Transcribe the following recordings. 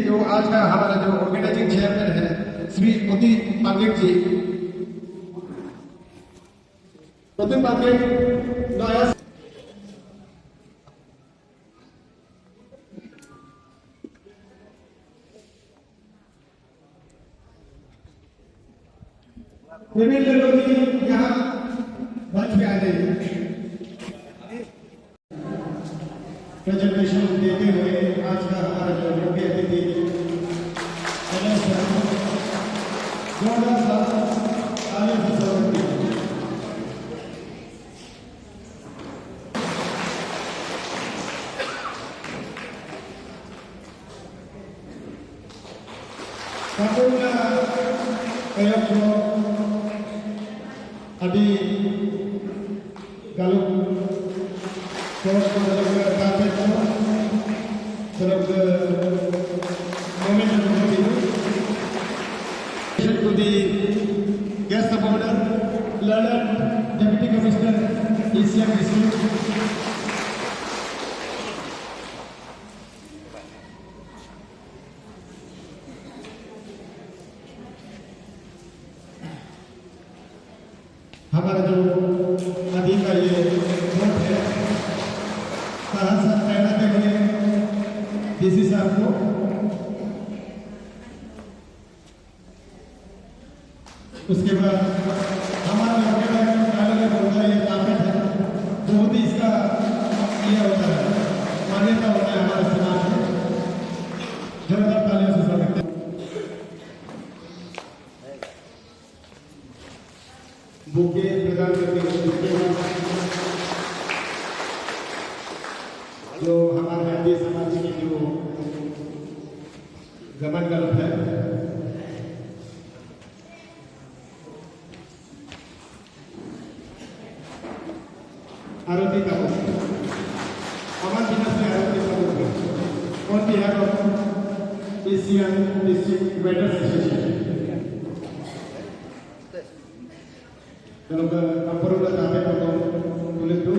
जो आज का हमारा जो ऑर्गेनाइजिंग चेयरमैन है श्री उदित पांडेय जी, उदित पांडेय नया विभिन्न लोग यहाँ मंच पे आ जाइए। प्रेजेंटेशन देते हुए आज का हमारा जो मुख्य अतिथि अभी kalau kalau kita dapat terus moment to the guest of honor, learned Deputy Commissioner ECM हमारा जो नदी का ये बोट है साहस तैनाते हुए डीसी साहब को उसके बाद हमारा होता है ये ताकत है बहुत ही इसका ये होता है मान्यता होता है हमारे समाज में। जोरदार तालियों से स्वागत है। बुके प्रदान करके जो हमारे आदि समाज की जो गमन गलत है आरोपी का अमन दिनस में आरोपी का on behalf of Asian district waiters association kalau ke kampung udah sampai potong kulit tuh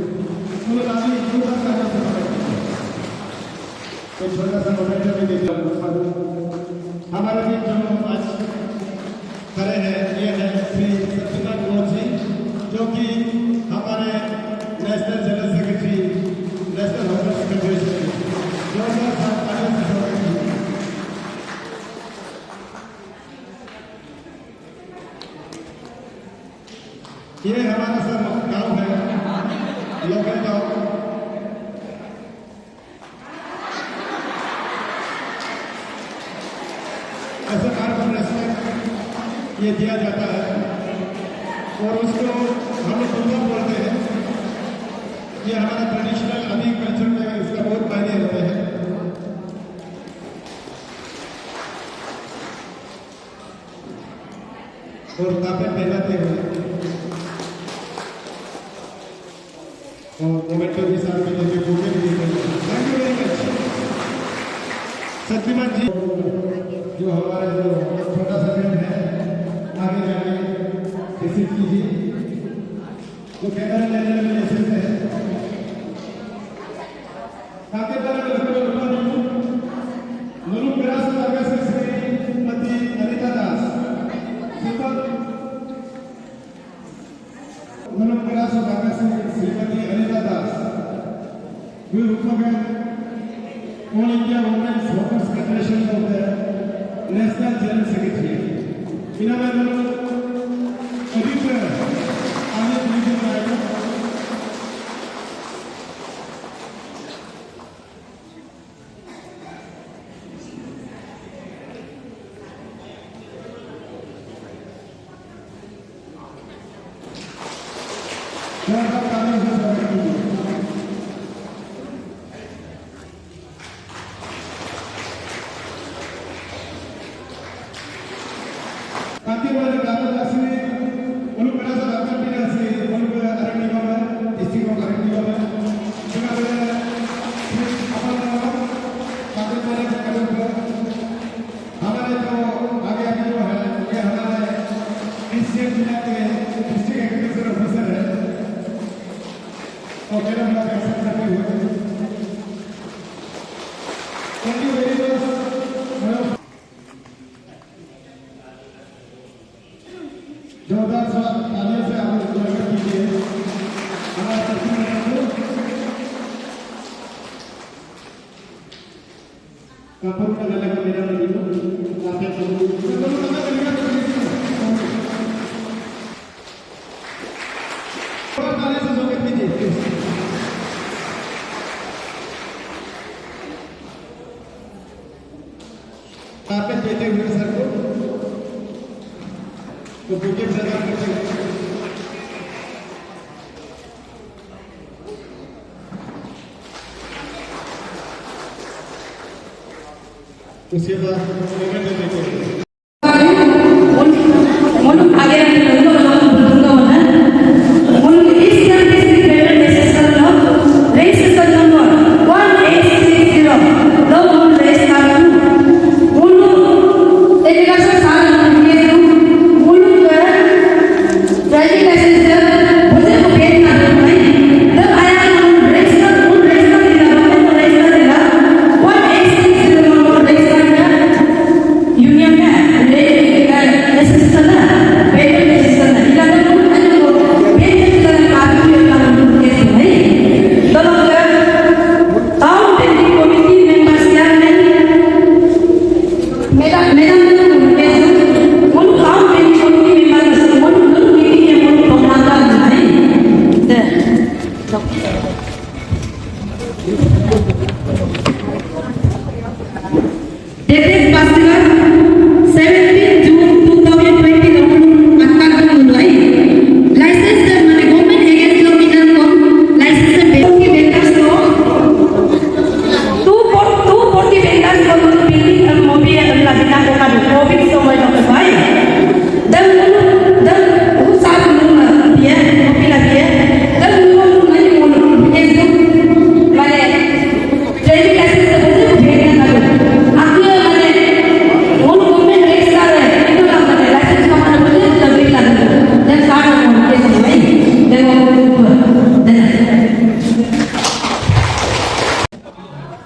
mulut kami itu kan ada sampai तो छोटा सा मोमेंट में दे दिया हमारे बीच जो आज खड़े हैं ये है श्री सत्यनाथ गौर जी जो कि हमारे national general secretary national hockey federation जो ये हमारा सब गांव है लोकल गांव ऐसे कार्बन रेस्पेक्ट ये दिया जाता है और उसको हम लोग दुर्गा बोलते हैं। ये हमारा ट्रेडिशनल अभी कल्चर में इसका बहुत मायने होते हैं। और तापे पहनाते हुए और मोमेंटो के साथ में जैसे पूरे भी thank you very much Satyaman जी जो हमारे जो छोटा सा फ्रेंड है आगे जाके रिसीव कीजिए जो कैमरा लेने में जैसे है ताकि तरह नुरु ग्रास लगा से श्रीमती अनिता दास नुरु ग्रास लगा से श्रीमती अनिता दास we look for all India Women's Workers Federation of the National General Secretary ina mein editor आगे लीजिए आएगा Thank you very much. Kampung Nagala Kamera dito, lapit sa lapit देते हुए सर को तो बुके प्रदान करते हैं उसके बाद मोमेंट देते हैं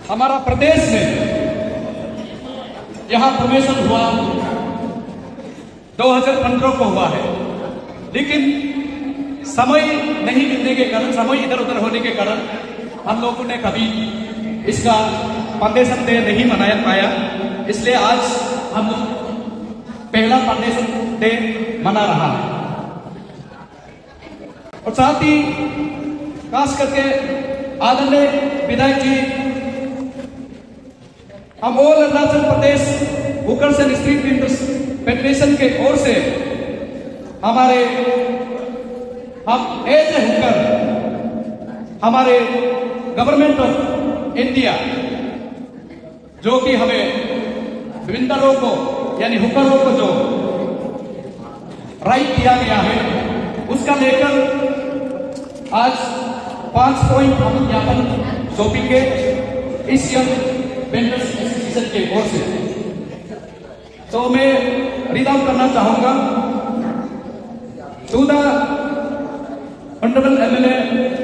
हमारा प्रदेश में यहां प्रवेशन हुआ 2015 को हुआ है, लेकिन समय नहीं मिलने के कारण, समय इधर उधर होने के कारण हम लोगों ने कभी इसका फाउंडेशन डे नहीं मनाया पाया। इसलिए आज हम पहला फाउंडेशन डे मना रहा है। और साथ ही खास करके आदरणीय विधायक जी, हम all Arunachal Pradesh hookers and street vendors federation के ओर से हम एज ए हुकर हमारे गवर्नमेंट ऑफ इंडिया जो कि हमें वेंडरों को यानी हुकरों को जो राइट दिया गया है, उसका लेकर आज 5 पॉइंट हम ज्ञापन सौंपेंगे एशियन वेंडर्स एसोसिएशन के ओर से। तो मैं रीड आउट करना चाहूंगा to the honourable MLA,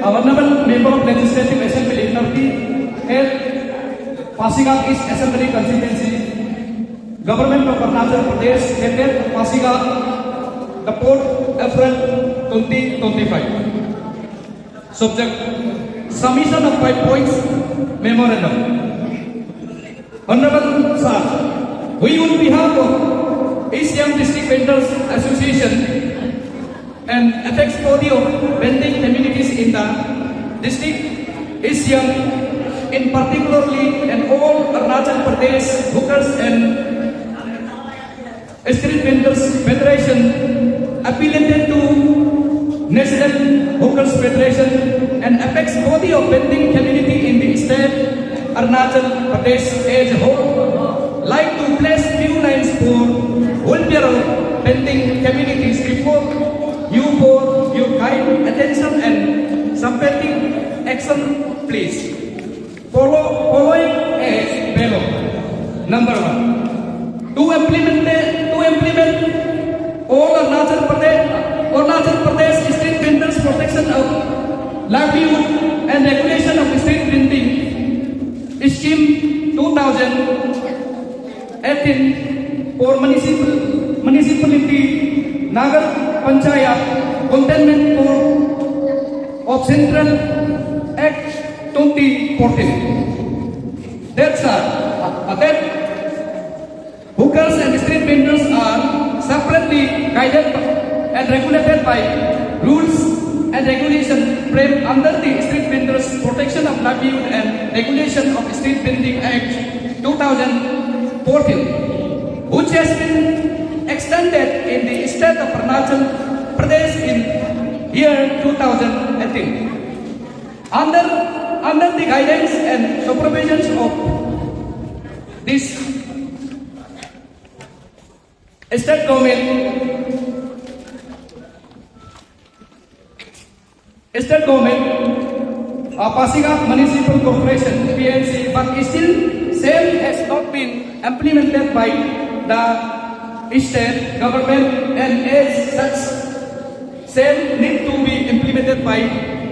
honourable member of legislative assembly नर्ती at Pasighat east assembly constituency, government of Arunachal Pradesh, headed Pasighat, the 4th April 2025. Subject: submission of 5 points memorandum. Honorable Sir, we on behalf of Asian District Vendors Association and apex body of vending communities in the district, Asian in particularly, and all Arunachal Pradesh Hookers and Street Vendors Federation affiliated to National Hookers Federation and apex body of vending community in the state Arunachal Pradesh as a whole, like to place few lines for welfare of vending communities before you for your kind attention and sympathetic action, please. Following as below. Number 1, to implement all Arunachal Pradesh State Vendors Protection of Livelihood and Regulation of State Vending Scheme 2018 for municipality Nagar Panchayat Containment Code of Central Act 2014. That street vendors are separately guided and regulated by rules and regulation framed under the Street Vendors Protection of Livelihood and Regulation of Street Vending Act 2014, which has been extended in the state of Arunachal Pradesh in year 2018. Under the guidance and supervision of this state government, Pasighat Municipal Corporation (PMC), but still same has not been implemented by the state government, and as such, same need to be implemented by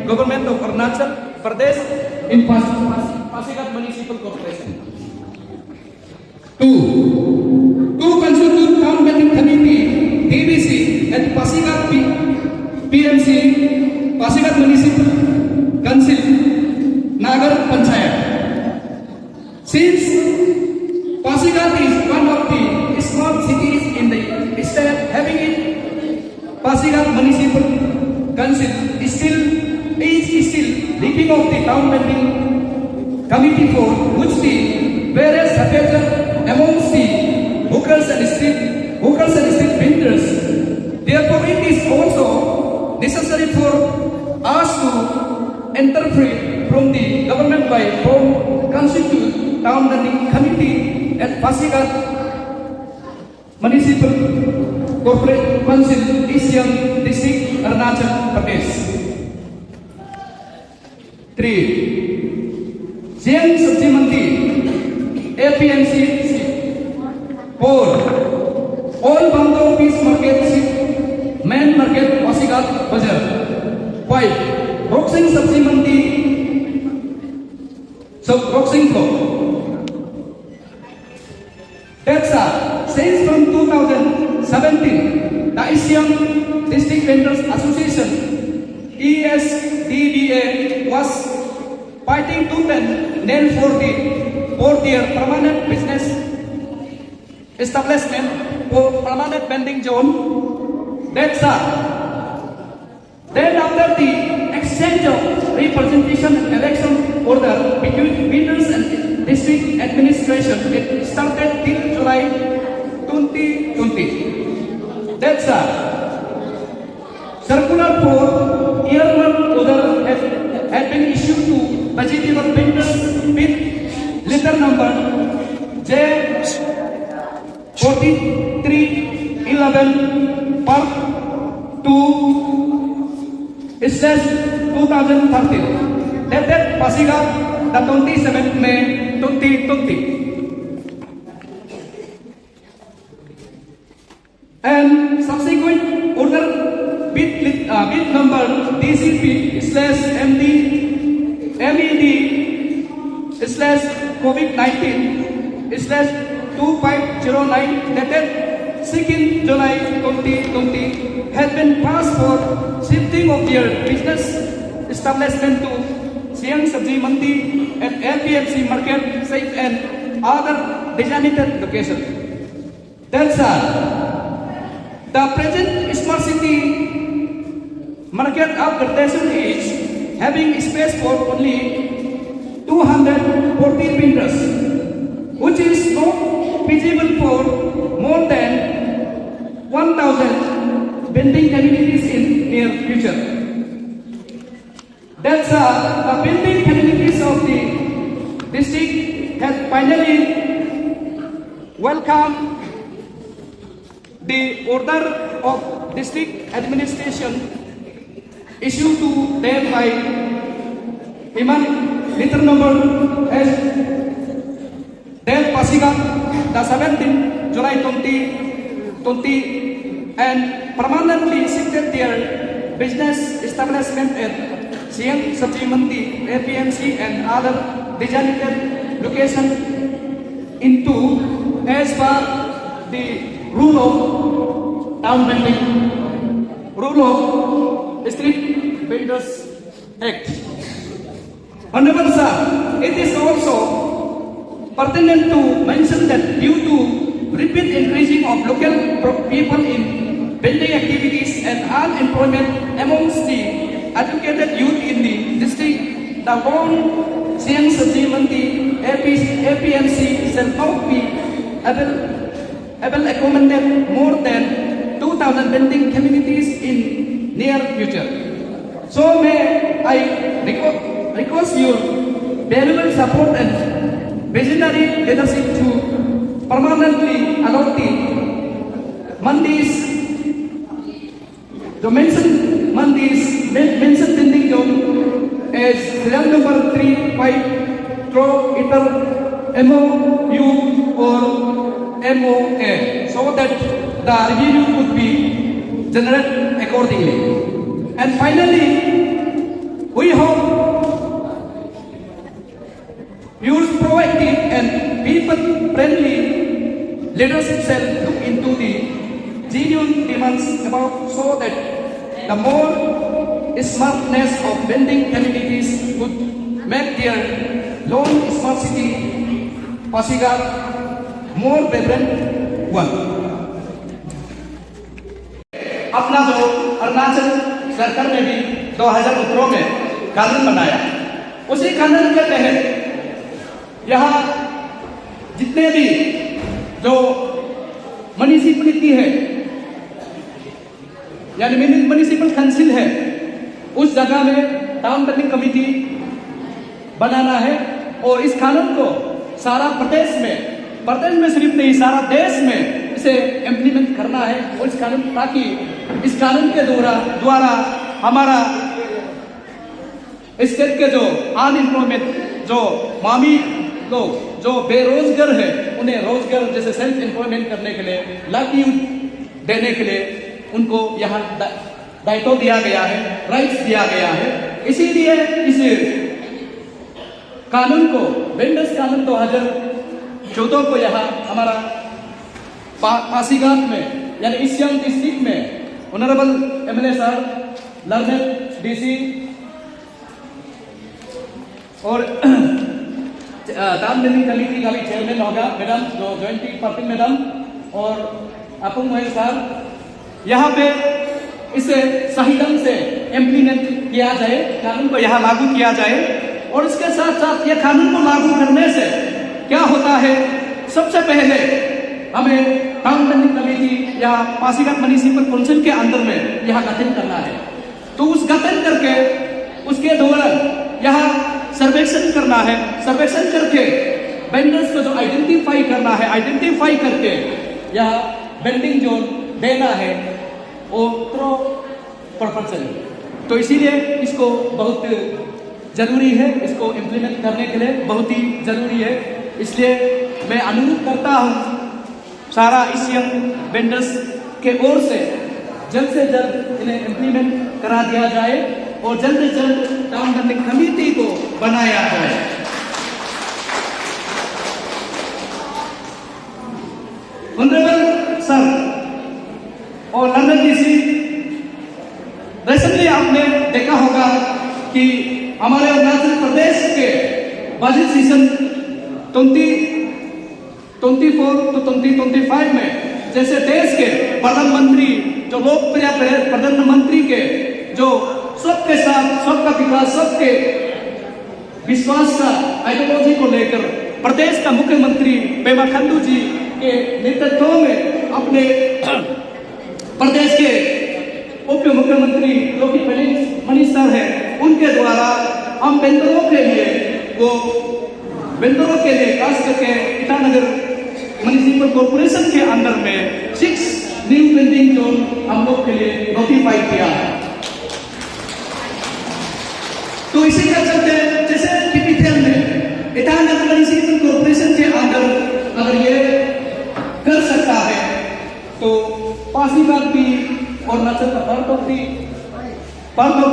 government of Arunachal Pradesh in Pasighat Municipal Corporation. To constitute Town Building Committee (TBC) at Pasighat PMC, Pasighat Municipal Council, Nagar Panchayat. Since Pasighat is one of the small cities in the state, having it, Pasighat Municipal Council is still thinking of the Town Building Committee for which the various supporters amongst the hookers and street vendors. Therefore, it is also necessary for us to interfere from the government by constitute Town Building Committee at Pasighat Municipal Corporate Council, Isiang District, Arunachal Pradesh. 3. Siang Sabji Mandi, APMC. 4. All Bando Fish Market, Main Market, Pasighat Bazar. 5. Roksing Sabji Mandi, Roksing Block. That's since from 2017, the Isiang District Vendors Association (ESDVA) was fighting tooth and nail for their permanent business establishment for permanent vending zone. That's then after the exchange of representation and election order between vendors and district administration, it started till July 2020. That's circular for earmark order had been issued to vegetable vendors with letter number J4311 Part 2/2013, dated Pasighat, the 27th May 2020. And subsequent order bit number DCP/MED/COVID-19/2509, dated 2nd July 2020, had been passed for shifting of their business establishment to Siang Sabji Mandi at LPMC Market site and other designated locations. That's the present Smart City market upgradation is having space for only 240 vendors, which is not feasible for more than 1,000 vending communities in near future. That's the vending communities of the district have finally welcomed the order of district administration issued to them by letter number as Del Pasighat, the 17th July 2020, and permanently shifted their business establishment at Siang Sabji Mandi, APMC, and other designated locations into as per the rule of Town Building, rule of Street Vendors Act. Honorable Sir, it is also pertinent to mention that due to rapid increasing of local people in building activities and unemployment amongst the educated youth in the district, the Bond Siang Saji Mandi APMC shall not be able accommodate more than 2,000 building communities in near future. So may I request your valuable support and visionary leadership to permanently allot the Mandis, the mentioned Mandis, mentioned building zone as serial number 35 through either MOU or MOA, so that the revenue could be generated accordingly. And finally, we hope your proactive and people-friendly leadership shall look into the genuine demands about, so that the more smartness of vending communities would make their lone smart city Pasigat more vibrant one. अपना जो अरुणाचल सरकार ने भी 2017 में कानून बनाया, उसी कानून के तहत यहाँ जितने भी जो म्युनिसिपैलिटी है यानी म्युनिसिपल काउंसिल है, उस जगह में टाउन प्लानिंग कमेटी बनाना है और इस कानून को सारा प्रदेश में सिर्फ नहीं सारा देश में इसे इम्प्लीमेंट करना है। और इस कानून ताकि इस कानून के द्वारा हमारा स्टेट के जो अनएम्प्लॉयमेंट जो मामी लोग जो बेरोजगार है उन्हें रोजगार जैसे सेल्फ एम्प्लॉयमेंट करने के लिए लाइवलीहुड देने के लिए उनको यहाँ दायित्व दिया गया है, राइट्स दिया गया है। इसीलिए इस कानून को वेंडर्स कानून 2014 को यहाँ हमारा पासीघाट में यानी ईस्ट सियांग डिस्ट्रिक्ट में honourable MLA sir, learned DC और टाउन प्लानिंग कमेटी का भी चेयरमैन होगा मैडम जो जॉइंट पर्सन मैडम और अपुंग महेश सर, यहाँ पे इसे सही ढंग से इम्प्लीमेंट किया जाए, कानून को यहाँ लागू किया जाए। और इसके साथ साथ ये कानून को लागू करने से क्या होता है, सबसे पहले हमें टाउन प्लानिंग कमेटी या पासीघाट म्युनिसिपल काउंसिल के अंदर में यहाँ गठन करना है। तो उस गठन करके उसके दौरान यहाँ सर्वेक्षण करना है, सर्वेक्षण करके वेंडर्स को जो आइडेंटिफाई करना है, आइडेंटिफाई करके यहाँ वेंडिंग जोन देना है और थ्रो प्रोपोर्शन। तो इसीलिए इसको बहुत जरूरी है, इसको इम्प्लीमेंट करने के लिए बहुत ही जरूरी है। इसलिए मैं अनुरोध करता हूँ सारा इस यंग वेंडर्स के ओर से जल्द इन्हें इम्प्लीमेंट करा दिया जाए और जल्द से जल्द टाउन प्लानिंग कमेटी को बनाया जाए। ऑनरेबल सर और लंदन डीसी, रिसेंटली आपने देखा होगा कि हमारे अरुणाचल प्रदेश के बजट सीजन 2024 to 2025 में जैसे देश के प्रधानमंत्री जो लोकप्रिय प्रधानमंत्री के जो सबके साथ सबका विकास सबके विश्वास का आइडियोलॉजी को लेकर प्रदेश का मुख्यमंत्री पेमा खांडू जी के नेतृत्व में अपने प्रदेश के उप मुख्यमंत्री जो कि फाइनेंस मिनिस्टर है उनके द्वारा हम वेंडरों के लिए खास करके ईटानगर म्युनिसिपल कॉर्पोरेशन के अंदर में 6 न्यू वेंडिंग जोन हम लोग के लिए नोटिफाई किया है। तो इसी का चलते जैसे KPTL में ईटानगर म्युनिसिपल कॉर्पोरेशन के अंदर अगर ये कर सकता है तो पासीघाट भी अरुणाचल का पार्ट ऑफ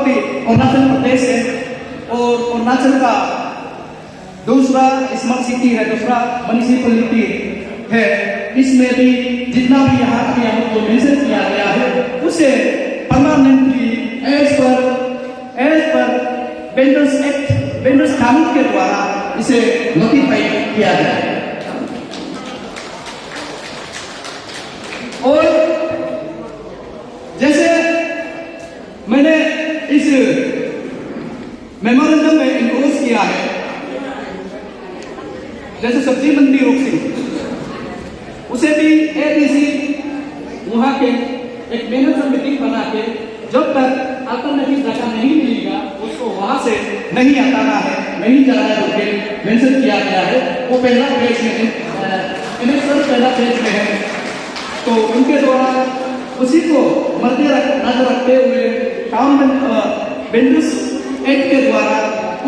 अरुणाचल प्रदेश है और अरुणाचल का दूसरा स्मार्ट सिटी है, दूसरा म्युनिसिपलिटी है। इसमें भी जितना भी यहाँ को मेंशन किया गया है उसे permanently as per vendors act, vendors कानून के द्वारा इसे नोटिफाई किया जाए। और जैसे मैंने इस मेमोरेंडम में इंक्लूड किया है, जैसे सब्जी मंडी रोकसिंग, उसे भी एबीसी वहां के एक मैनेजर मीटिंग बना के जब तक अल्टरनेटिव जगह नहीं मिलेगा उसको वहां से नहीं हटाना है, नहीं जाना है, मेंशन किया गया है। वो पहला पेज में पहला पेज में है। तो उनके द्वारा उसी को नजर रखते हुए टाउन वेंडर्स एक्ट के द्वारा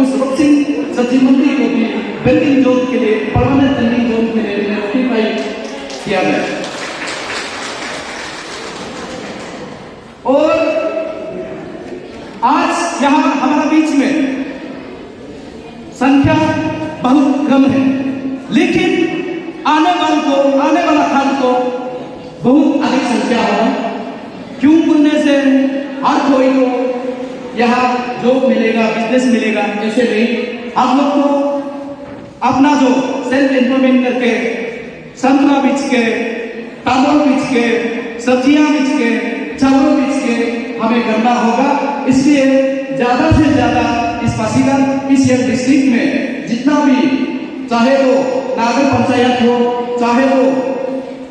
उस रोकसिंग सब्जी मंडी को भी वेंडिंग जोन के लिए, परमानेंट वेंडिंग जोन के लिए नोटिफाई किया गया। और आज यहां हमारा बीच में संख्या बहुत कम है, लेकिन आने वाला काल को बहुत अधिक संख्या होगा। क्यों बोलने से हर कोई को यहाँ जॉब मिलेगा, बिजनेस मिलेगा, ऐसे नहीं। आप लोग को अपना जो सेल्फ एम्प्लॉयमेंट करके संतरा बेच के, तांबूल बेच के, सब्जियां बेच के, चावल बेच के हमें करना होगा। इसलिए ज्यादा से ज्यादा इस पासीघाट पीसीएम डिस्ट्रिक्ट में जितना भी, चाहे वो नगर पंचायत हो, चाहे वो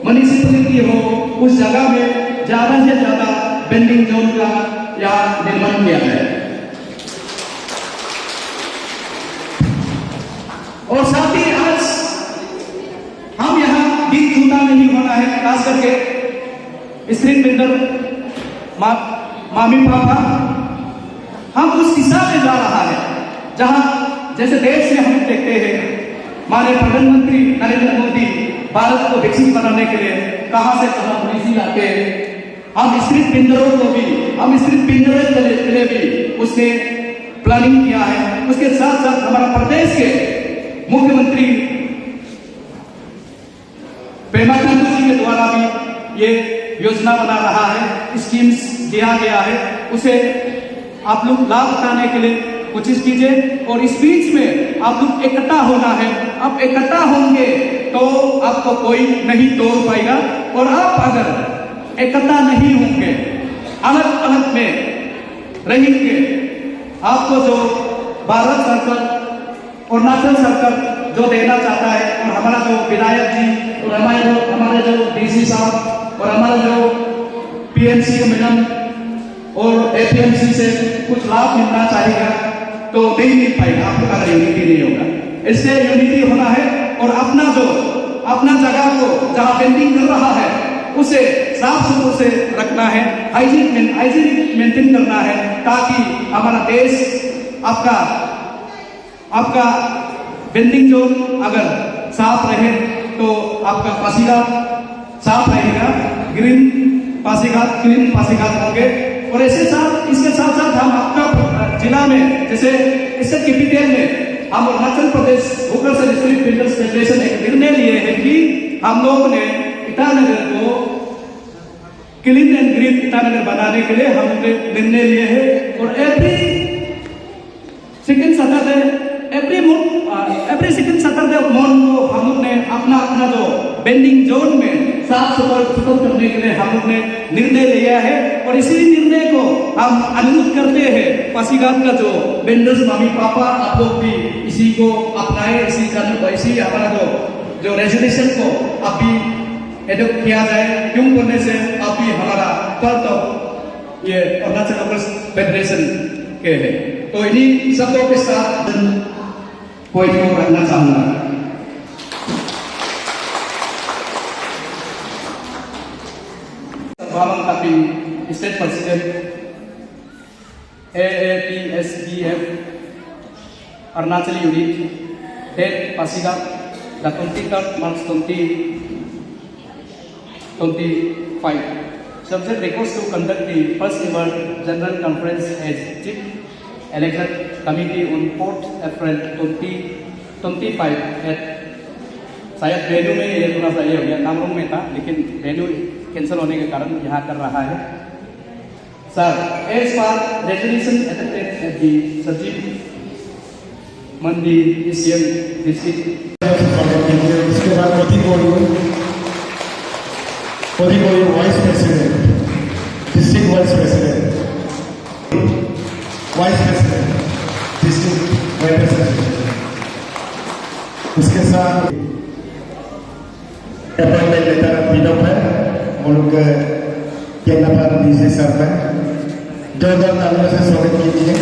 म्युनिसिपैलिटी हो, उस जगह में ज्यादा से ज्यादा वेंडिंग जोन का यहाँ निर्माण किया है। और साथ ही आज हम यहाँ दिन छूटा नहीं होना है, खास करके स्ट्रीट वेंडर मामी पापा, हम उस दिशा में जा रहा है जहां जैसे देश में हम देखते हैं हमारे प्रधानमंत्री नरेंद्र मोदी भारत को विकसित बनाने के लिए कहां से कहां पॉलिसी लाते हैं। हम स्ट्रीट वेंडरों को भी, हम स्ट्रीट वेंडरों के लिए भी उसने प्लानिंग किया है। उसके साथ साथ हमारा प्रदेश के मुख्यमंत्री पेमा खांडू जी के द्वारा भी ये योजना बना रहा है, स्कीम्स दिया गया है, उसे आप लोग लाभ उठाने के लिए कोशिश कीजिए। और इस बीच में आप लोग इकट्ठा होना है। आप इकट्ठा होंगे तो आपको कोई नहीं तोड़ पाएगा। और आप अगर इकट्ठा नहीं होंगे, अलग अलग में रहेंगे, आपको जो भारत सरकार, अरुणाचल सरकार जो देना चाहता है, और हमारा जो विधायक जी और हमारे जो डीसी साहब और हमारा जो पीएमसी मैडम और एपीएमसी से कुछ लाभ मिलना चाहेगा तो नहीं मिल पाएगा आपको अगर यूनिटी नहीं होगा। इससे यूनिटी होना है और अपना जगह को जहां वेंडिंग कर रहा है उसे साफ सुथरा से रखना है, हाइजीन मेंटेन करना है, ताकि हमारा देश आपका वेंडिंग जोन अगर साफ रहे तो आपका पासीघाट साफ रहेगा, ग्रीन पासीघाट होंगे। और इसके साथ साथ हम आपका जिला में, जैसे इससे कैपिटल में हम Arunachal Pradesh vocal street vendors federation एक निर्णय लिए हैं कि हम लोग ने ईटानगर को क्लीन एंड ग्रीन ईटानगर बनाने के लिए हमने निर्णय लिए हैं। और एवरी सेकंड सैटरडे मॉर्निंग को हम लोग ने अपना जो वेंडिंग जोन में साफ सुथरा करने के लिए हम लोग ने निर्णय लिया है। और इसी निर्णय को हम अनुरोध करते हैं पासीघाट का जो वेंडर्स मामी पापा, आप लोग भी इसी को अपनाए, इसी हमारा जो रेजोल्यूशन को आप भी एडॉप्ट किया जाए। क्यों करने से आप भी हमारा पार्ट ऑफ ये अरुणाचल फेडरेशन के है। तो इन्हीं शब्दों के साथ पॉइंट को रखना चाहूंगा। बावन कापी state president AAPSBF Arunachal unit date Pasighat the 23rd March 2025. Subject request to conduct the first ever general conference as chief election committee on 4th April 2025 at शायद वेन्यू में ये थोड़ा सा ये हो गया, कामरूम में था, लेकिन वेन्यू कैंसिल होने के कारण यहाँ कर रहा है। Sir, as per resolution adopted at the सब्जी मंडी पीसीएम डिस्ट्रिक्ट। इसके बाद कथी बोलूँ Odikoyo Vice President, District Vice President, Vice President, District Vice President. उसके साथ अपॉइंटमेंट लेटर बिनोप है, वो लोग के नंबर दीजिए सर में, जोरदार तालियों से स्वागत कीजिए।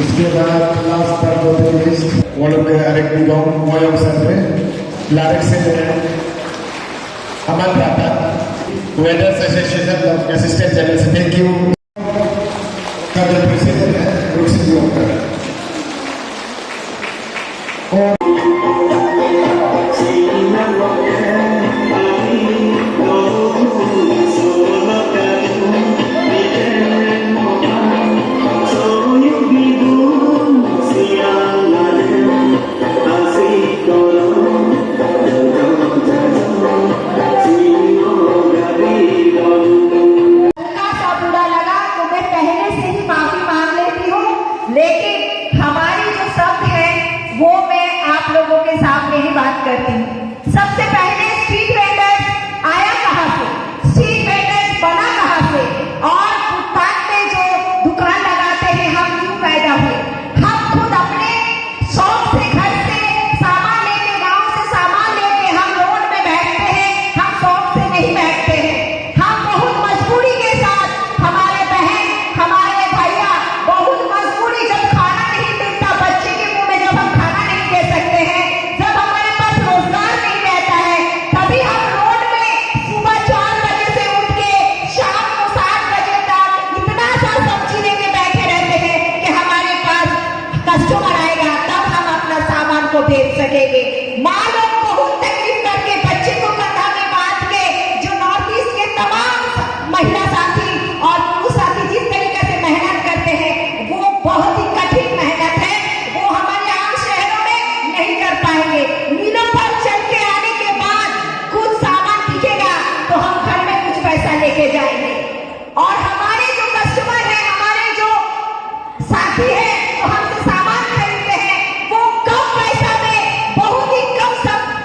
उसके बाद लास्ट पर दो लिस्ट वो लोग अरेक निगम मोयोंग सर में लारेक से हमारे प्राप्त वेदर्स एसोसिएशन असिस्टेंट जनरल से थैंक यू कर्नल प्रेसिडेंट है रुक्सी जी लेकिन हमारी जो शब्द है वो मैं आप लोगों के सामने ही बात करती हूँ। सबसे पहले स्ट्रीट वेंडर्स आया कहाँ से, स्ट्रीट वेंडर्स बना कहाँ से, और फुटपाथ पे जो दुकान लगाते हैं हम क्यों पैदा हुए। हम खुद अपने शौक से घर से सामान लेके, गांव से सामान लेके हम रोड में बैठते हैं, हम शौक से नहीं बैठते हैं। हम बहुत मजबूरी के साथ, हमारे बहन हमारे भैया बहुत मजबूरी, जब खाना नहीं मिलता बच्चे के मुंह में, जब हम खाना नहीं दे सकते हैं, जब हमारे पास रोजगार नहीं रहता है, तभी हम रोड में सुबह 4 बजे से उठ के शाम को 7 बजे तक इतना सा सब्जी लेके बैठे रहते हैं कि हमारे पास कस्टमर आएगा तब हम अपना सामान को बेच सकेंगे। माँ लोग बहुत तकलीफ करके बच्चे को कंधा में बांध के, जो नॉर्थ ईस्ट के तमाम महिला साथी और पुरुष साथी जिस तरीके से मेहनत करते हैं वो बहुत ही कठिन मेहनत है, वो हमारे आम शहरों में नहीं कर पाएंगे। मीलों पर चल के आने के बाद खुद सामान दिखेगा तो हम घर में कुछ पैसा लेके जाएंगे, और हमारे जो कस्टमर है, हमारे जो साथी है जो हमसे सामान खरीदते हैं वो कम पैसा में, बहुत ही कम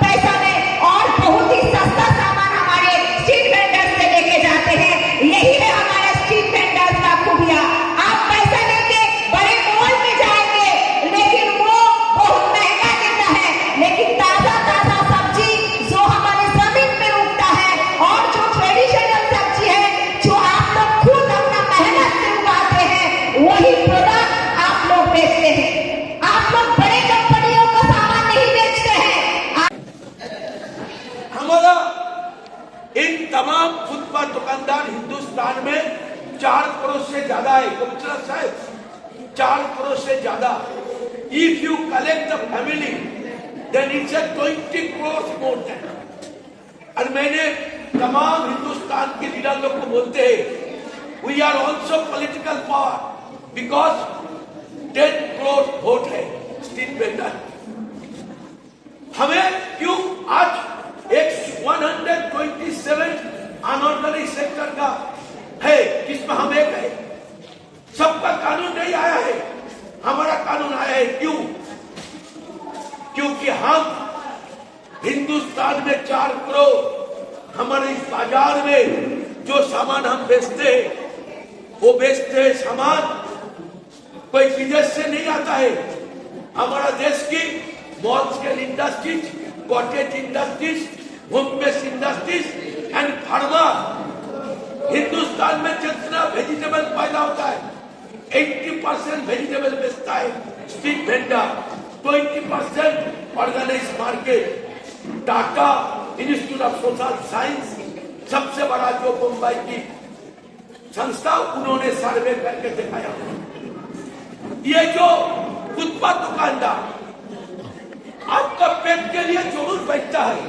पैसा में और बहुत ही सस्ता सामान हमारे स्ट्रीट वेंडर्स से लेके जाते हैं। यही है हमारे स्ट्रीट वेंडर्स का खूबिया। आप पैसा लेके बड़े मॉल में जाएंगे लेकिन वो बहुत महंगा देता है, लेकिन ताजा ताजा सब्जी जो हमारे जमीन में उगता है और जो ट्रेडिशनल सब्जी है जो आप लोग खुद अपना मेहनत से उगाते हैं, वही प्रोडक्ट आप लोग बेचते हैं। आप लोग बड़े कंपनियों का सामान नहीं बेचते हैं। हमारा इन तमाम फुटपाथ दुकानदार हिंदुस्तान में 4 करोड़ से ज्यादा है, कमिश्नर साहब 4 करोड़ से ज्यादा। If you collect the family then it's 20 crore more than. और मैंने तमाम हिंदुस्तान के लीडर लोग को बोलते हैं we are also political power because 10 crore vote है स्ट्रीट वेंडर। हमें क्यों आज एक 127 अनऑर्गेनाइज सेक्टर का है जिसमें हम एक है, सबका कानून नहीं आया है, हमारा कानून आया है। क्यों? क्योंकि हम हिंदुस्तान में 4 करोड़, हमारे इस बाजार में जो सामान हम बेचते हैं वो बेचते हैं सामान कोई विदेश से नहीं आता है। हमारा देश की small scale industries, cottage industries, homemade industries and pharma, Hindustan में जितना वेजिटेबल पैदा होता है 80% वेजिटेबल बेचता है street vendor, 20% organise market. Tata Institute of Social Science सबसे बड़ा जो मुंबई की संस्था, उन्होंने सर्वे करके दिखाया ये जो फुटपाथ दुकानदार आपका पेट के लिए जरूर बैठता है,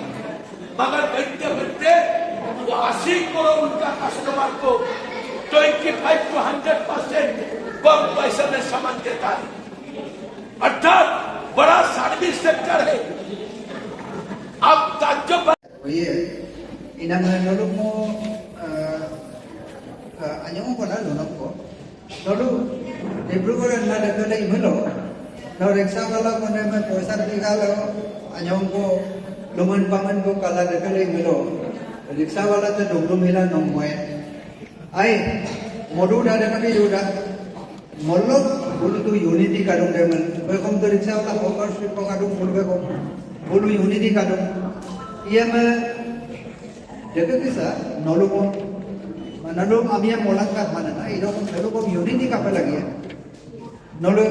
मगर बैठते बैठते वो 80 करोड़ उनका कस्टमर को 25 to 100% कम पैसे में सामान देता है। अर्थात बड़ा सर्विस सेक्टर है। आप ताज्जुब Oye, inang lolo mo anyong ko na lolo ko. Lolo, Dibrugarh na dagdag imelo. Lolo reksa wala ko na may paisa bigalo anyong ko नमन पामन को काला देखले मिलो रिक्शा वाला तो डोगरो मिला नमोए आई मोडू डाले कभी जोड़ा मोल्लो बोलू तो यूनिटी का डोंगे मन कोई कम तो रिक्शा वाला होकर स्ट्रीट को काटूं बोलूँ को बोलू यूनिटी का डों ये मैं देखो किसा नॉलो को नॉलो अभी हम मोलक का खाना ना इधर को यूनिटी का पे लगी है नॉलो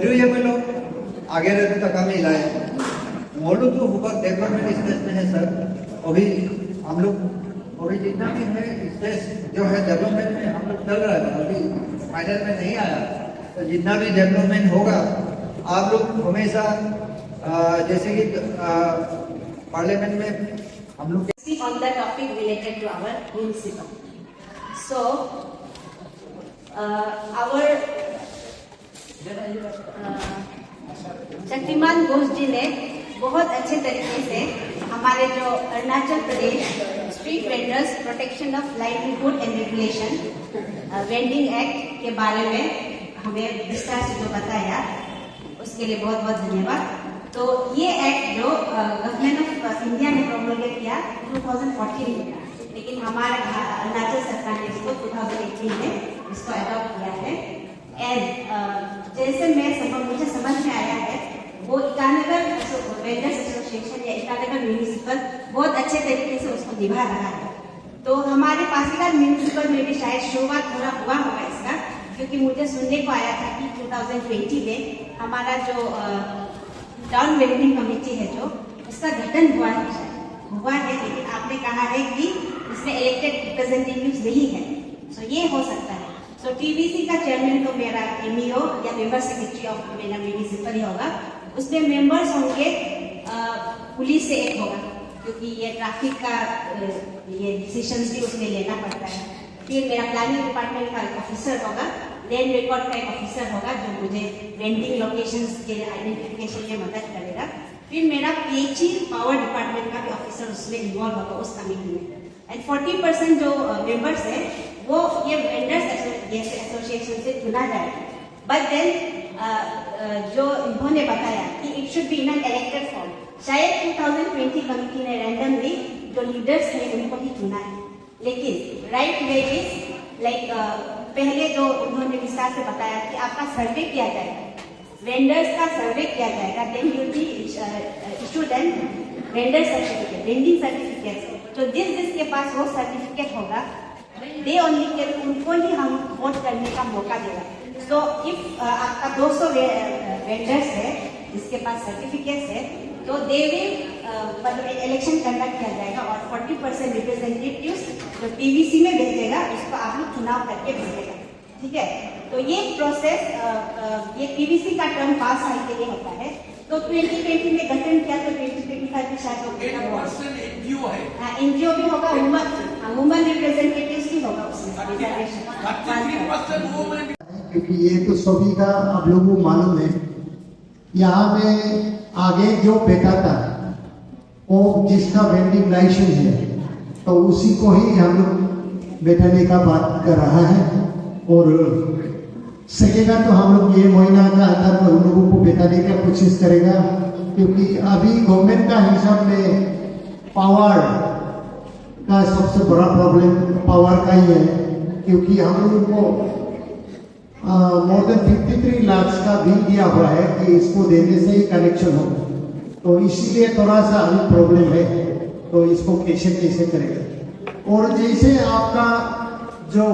जो ये मिलो आगे रहते तक हमें लाए मोलू तो ऊपर डेवलपमेंट स्टेज में है सर अभी हम लोग अभी जितना भी है स्टेज जो है डेवलपमेंट में हम लोग चल रहा है अभी फाइनल में नहीं आया तो जितना भी डेवलपमेंट होगा आप लोग हमेशा जैसे कि पार्लियामेंट में हम लोग on the topic related to our municipal. So, our Shaktimaan Ghosh जी ने बहुत अच्छे तरीके से हमारे जो Arunachal Pradesh street vendors protection of livelihood and regulation vending act के बारे में हमें विस्तार से जो बताया उसके लिए बहुत बहुत धन्यवाद। तो ये एक्ट जो गवर्नमेंट ऑफ इंडिया ने प्रोमोलेट किया 2014 में, लेकिन हमारा अरुणाचल सरकार ने इसको 2018 में इसको अडॉप्ट किया है। एंड जैसे मुझे समझ में आया है वो ईटानगर वेंडर्स एसोसिएशन या ईटानगर म्यूनिसिपल बहुत अच्छे तरीके से उसको निभा रहा है। तो हमारे पासीघाट म्यूनिसिपल में भी शायद शुरुआत थोड़ा हुआ होगा इसका, क्योंकि मुझे सुनने को आया था कि 2020 में हमारा जो टाउन वेंडिंग कमेटी है जो इसका गठन हुआ है, लेकिन आपने कहा है कि इसमें इलेक्टेड रिप्रेजेंटेटिव्स नहीं है, सो ये हो सकता है। सो टीवीसी का चेयरमैन तो मेरा एमईओ या मेंबर सेक्रेटरी ऑफ मेरा म्यूनिसिपल ही होगा, उसमें मेंबर्स होंगे पुलिस से एक होगा, क्योंकि ये ट्रैफिक का ये डिसीजंस भी उसमें लेना पड़ता है। फिर मेरा प्लानिंग डिपार्टमेंट का एक ऑफिसर होगा, लैंड रिकॉर्ड का एक ऑफिसर होगा जो मुझे वेंडिंग लोकेशंस के आइडेंटिफिकेशन में मदद करेगा। फिर मेरा पीएचई पावर डिपार्टमेंट का भी ऑफिसर उसमें इन्वॉल्व होगा उस कमेटी में। एंड 40% जो मेंबर्स है वो ये वेंडर्स एसोसिएशन से चुना जाएगा। बट देन जो इन्होंने बताया कि it should be in an elected form, शायद 2020 कमेटी ने रैंडमली जो लीडर्स हैं उनको ही चुना है, लेकिन राइट वे इज लाइक पहले जो उन्होंने विस्तार से बताया कि आपका सर्वे किया जाएगा, वेंडर्स का सर्वे किया जाएगा, then you be issued an vendor certificate, vending certificate. तो जिसके पास वो सर्टिफिकेट होगा दे ओनली कैन, उनको ही हम वोट करने का मौका देगा। सो इफ आपका 200 वेंडर्स है जिसके पास सर्टिफिकेट है तो दे विल मतलब इलेक्शन कंडक्ट किया जाएगा और 40% रिप्रेजेंटेटिव्स जो पीवीसी में भेजेगा उसको आप लोग चुनाव करके भेजेगा, ठीक है। तो ये प्रोसेस ये पीवीसी का टर्म 5 साल के लिए होता है। तो 2020 में गठन किया तो 2025 में शायद एनजीओ भी होगा, वुमन रिप्रेजेंटेटिव्स भी होगा उसमें रिजर्वेशन, क्योंकि ये तो सभी का आप लोगों को मालूम है। यहाँ पे आगे जो बैठा था वो जिसका वेंडिंग लाइसेंस है तो उसी को ही हम लोग बैठाने का बात कर रहा है, और सकेगा तो हम लोग ये महीना का अंदर उन लोगों को बैठाने का कोशिश करेगा, क्योंकि अभी गवर्नमेंट का हिसाब में पावर का सबसे बड़ा प्रॉब्लम पावर का ही है, क्योंकि हम लोगों को मोर देन 53 लाख का बिल दिया हुआ है कि इसको देने से ही कनेक्शन हो, तो इसीलिए थोड़ा सा अभी प्रॉब्लम है, तो इसको कैसे करेगा। और जैसे आपका जो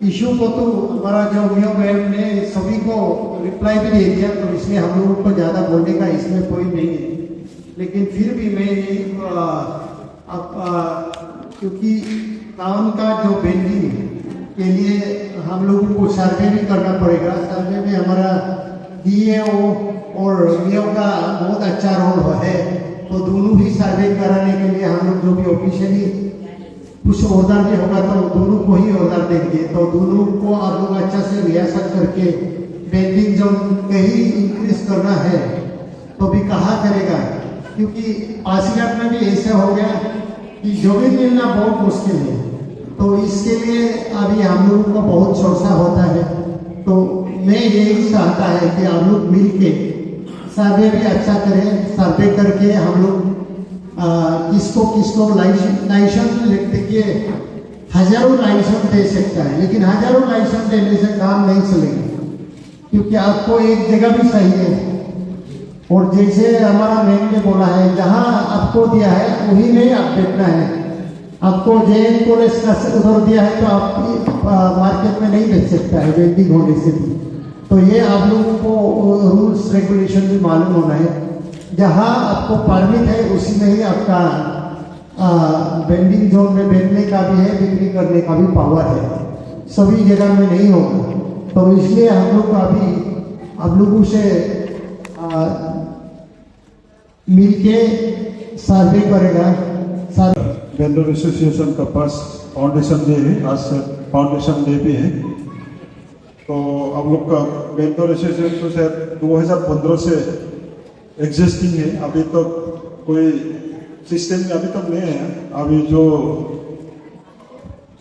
इशू को तो हमारा जो मियो मैम ने सभी को रिप्लाई भी दे दिया, तो इसलिए हम लोगों को ज़्यादा बोलने का इसमें कोई नहीं है। लेकिन फिर भी मैं क्योंकि टाउन का जो वेंडिंग के लिए हम लोगों को सर्वे भी करना पड़ेगा, सर्वे में हमारा डीएओ और मियो का बहुत अच्छा रोल है, तो दोनों भी सर्वे कराने के लिए हम लोग जो भी ऑफिशियली कुछ ऑर्डर भी होगा तो दोनों को ही ऑर्डर देंगे, तो दोनों को आप लोग अच्छा से रियासत करके वेंडिंग जो कहीं इंक्रीज करना है तो भी कहा करेगा, क्योंकि पासीघाट में भी ऐसा हो गया कि जमीन मिलना बहुत मुश्किल है। तो इसके लिए अभी हम लोगों को बहुत चर्चा होता है, तो मैं यही चाहता है कि हम लोग मिल के सर्वे भी अच्छा करें, सर्वे करके हम लोग किसको लाइसेंस देखिए हजारों लाइसेंस दे सकता है, लेकिन हजारों लाइसेंस देने से काम नहीं चलेगा, क्योंकि आपको एक जगह भी चाहिए। और जैसे हमारा मैम ने बोला है, जहाँ आपको दिया है वही नहीं आप बेचना है। आपको JN कॉलेज का उधर दिया है तो आप मार्केट में नहीं बेच सकता है वेंडिंग होने से भी। तो ये आप लोगों को रूल्स रेगुलेशन भी मालूम होना है। जहाँ आपको परमिट है उसी में ही आपका वेंडिंग जोन में बेचने का भी है, बिक्री करने का भी पावर है, सभी जगह में नहीं होगा। तो इसलिए हम लोग अभी आप लोगों से मिलके सर्वे करेगा। वेंडर एसोसिएशन का पास फाउंडेशन डे है, आज से फाउंडेशन डे भी है। तो हम लोग का वेंडर एसोसिएशन तो शायद 2015 से एग्जिस्टिंग है, अभी तक तो कोई सिस्टम अभी तक नहीं है। अभी जो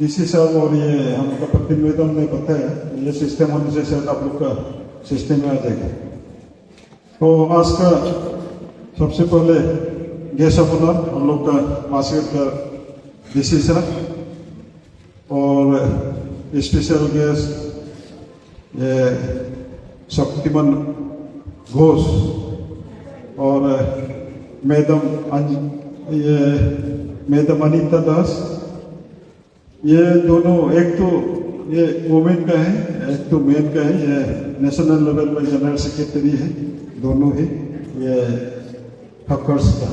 डीसी साहब और ये हमका प्रतिनिधियों ने बताया, ये सिस्टम होने से शायद आप लोग का सिस्टम में आ जाएगा। तो आज का सबसे पहले गैस ऑनर हम लोग का मासिक का डीसी साहब और स्पेशल गेस्ट ये शक्तिमान घोष और मैडम अनीता दास, ये दोनों एक तो ये वुमेन का है, एक तो मेन का है। ये नेशनल लेवल में जनरल सेक्रेटरी है, दोनों ही ये हकर्स का।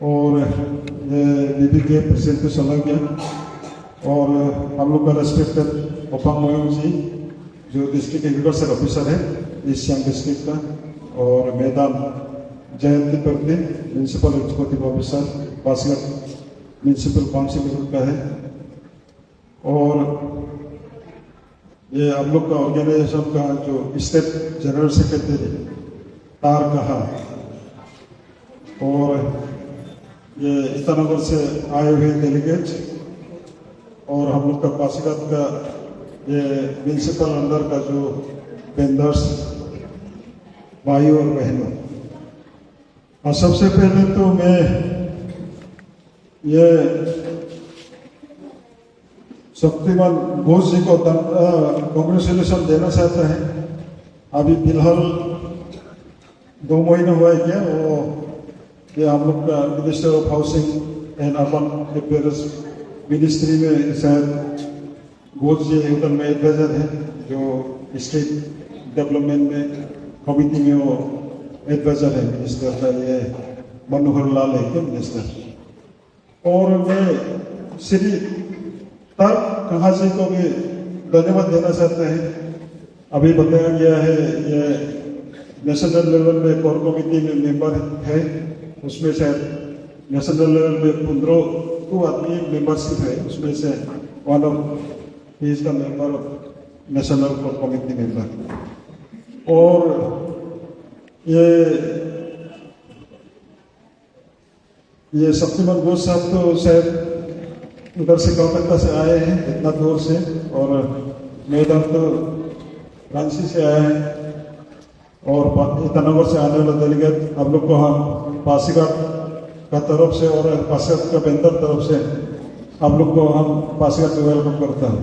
और ये बीबी के प्रेसिडेंट को चला गया। और हम लोग का रेस्पेक्टेड ओपा मोयम जी जो डिस्ट्रिक्ट एग्रीकल्चर ऑफिसर है ईस्ट सियांग डिस्ट्रिक्ट का, और मैडम जयंती पर्दे municipal executive officer Pasighat municipal council का है। और ये हम लोग का ऑर्गेनाइजेशन का जो स्टेट जनरल सेक्रेटरी तार कहा, और ये ईटानगर से आए हुए डेलीगेट, और हम लोग का पासीघाट का ये म्यूनसिपल अंडर का जो वेंडर्स भाइयों और बहनों। और सबसे पहले तो मैं ये शक्तिमान घोष जी को कांग्रेचुलेशन देना चाहता है। अभी फिलहाल 2 महीना हुआ है क्या, वो ये हम लोग का minister of housing and urban affairs ministry में शायद घोष जी उधर में एडवाइजर है, जो स्टेट डेवलपमेंट में कमिटी में वो एडवाइजर है मिनिस्टर का, ये मनोहर लाल है क्या मिनिस्टर। और मैं श्री तर कहा जी को भी धन्यवाद देना चाहता है। अभी बताया गया है ये नेशनल लेवल में कोर कमिटी में मेंबर है, उसमें शायद नेशनल लेवल में 15 आदमी मेंबरशिप है, उसमें से one of he is the member of national core committee member. और ये शक्तिमान घोष साहब तो शायद उधर से कोलकाता से आए हैं इतना दूर से, और मैडम तो रांची से आए हैं, और ईटानगर से आने वाला डेलीगेट आप लोग को हम पासीघाट का तरफ से और पासीघाट का वेंडर तरफ से आप लोग को हम पासीघाट में वेलकम करता हूँ।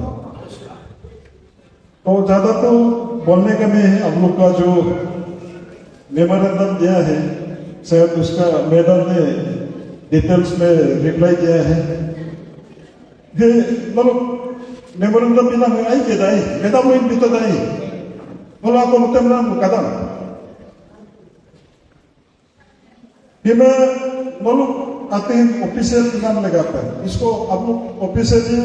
तो ज़्यादा तो बोलने का नहीं है, आप लोग का जो मेमोरेंडम दिया है शायद उसका मैडम ने डिटेल्स में रिप्लाई किया है। मेमोरेंडम बिना में आई के दाई मैडम लोग भी तो दाई बोला को मुतम नाम कदम फिर मैं लोग आते हैं ऑफिशियल नाम लगाता है, इसको आप लोग ऑफिशियली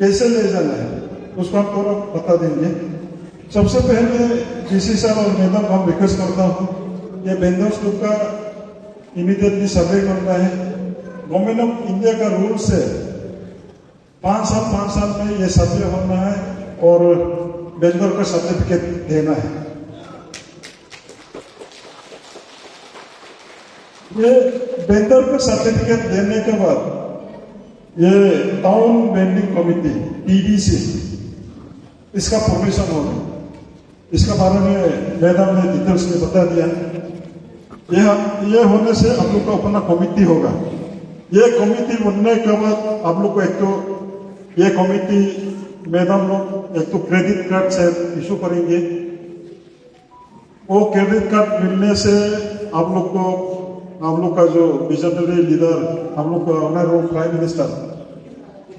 कैसे ले जाना है उसको हम थोड़ा बता देंगे। सबसे पहले डीसी साहब और मैडम को हम रिक्वेस्ट करता हूँ, ये वेंडर्स लोग का इमीडिएटली सर्वे करना है। गवर्नमेंट ऑफ इंडिया का रूल से 5 साल में ये सर्वे होना है और वेंडर का सर्टिफिकेट देना है। ये वेंडर का सर्टिफिकेट देने के बाद ये टाउन वेंडिंग कमिटी TVC इसका परमिशन होगा। इसका बारे में मैडम ने डिटेल्स में बता दिया। ये होने से आप लोग का अपना कमिटी होगा। ये कमिटी बनने के बाद आप लोग को एक तो ये कमिटी मैडम लोग एक तो क्रेडिट कार्ड से इशू करेंगे। वो क्रेडिट कार्ड मिलने से आप लोग का जो विजनरी लीडर हम लोग का honourable prime minister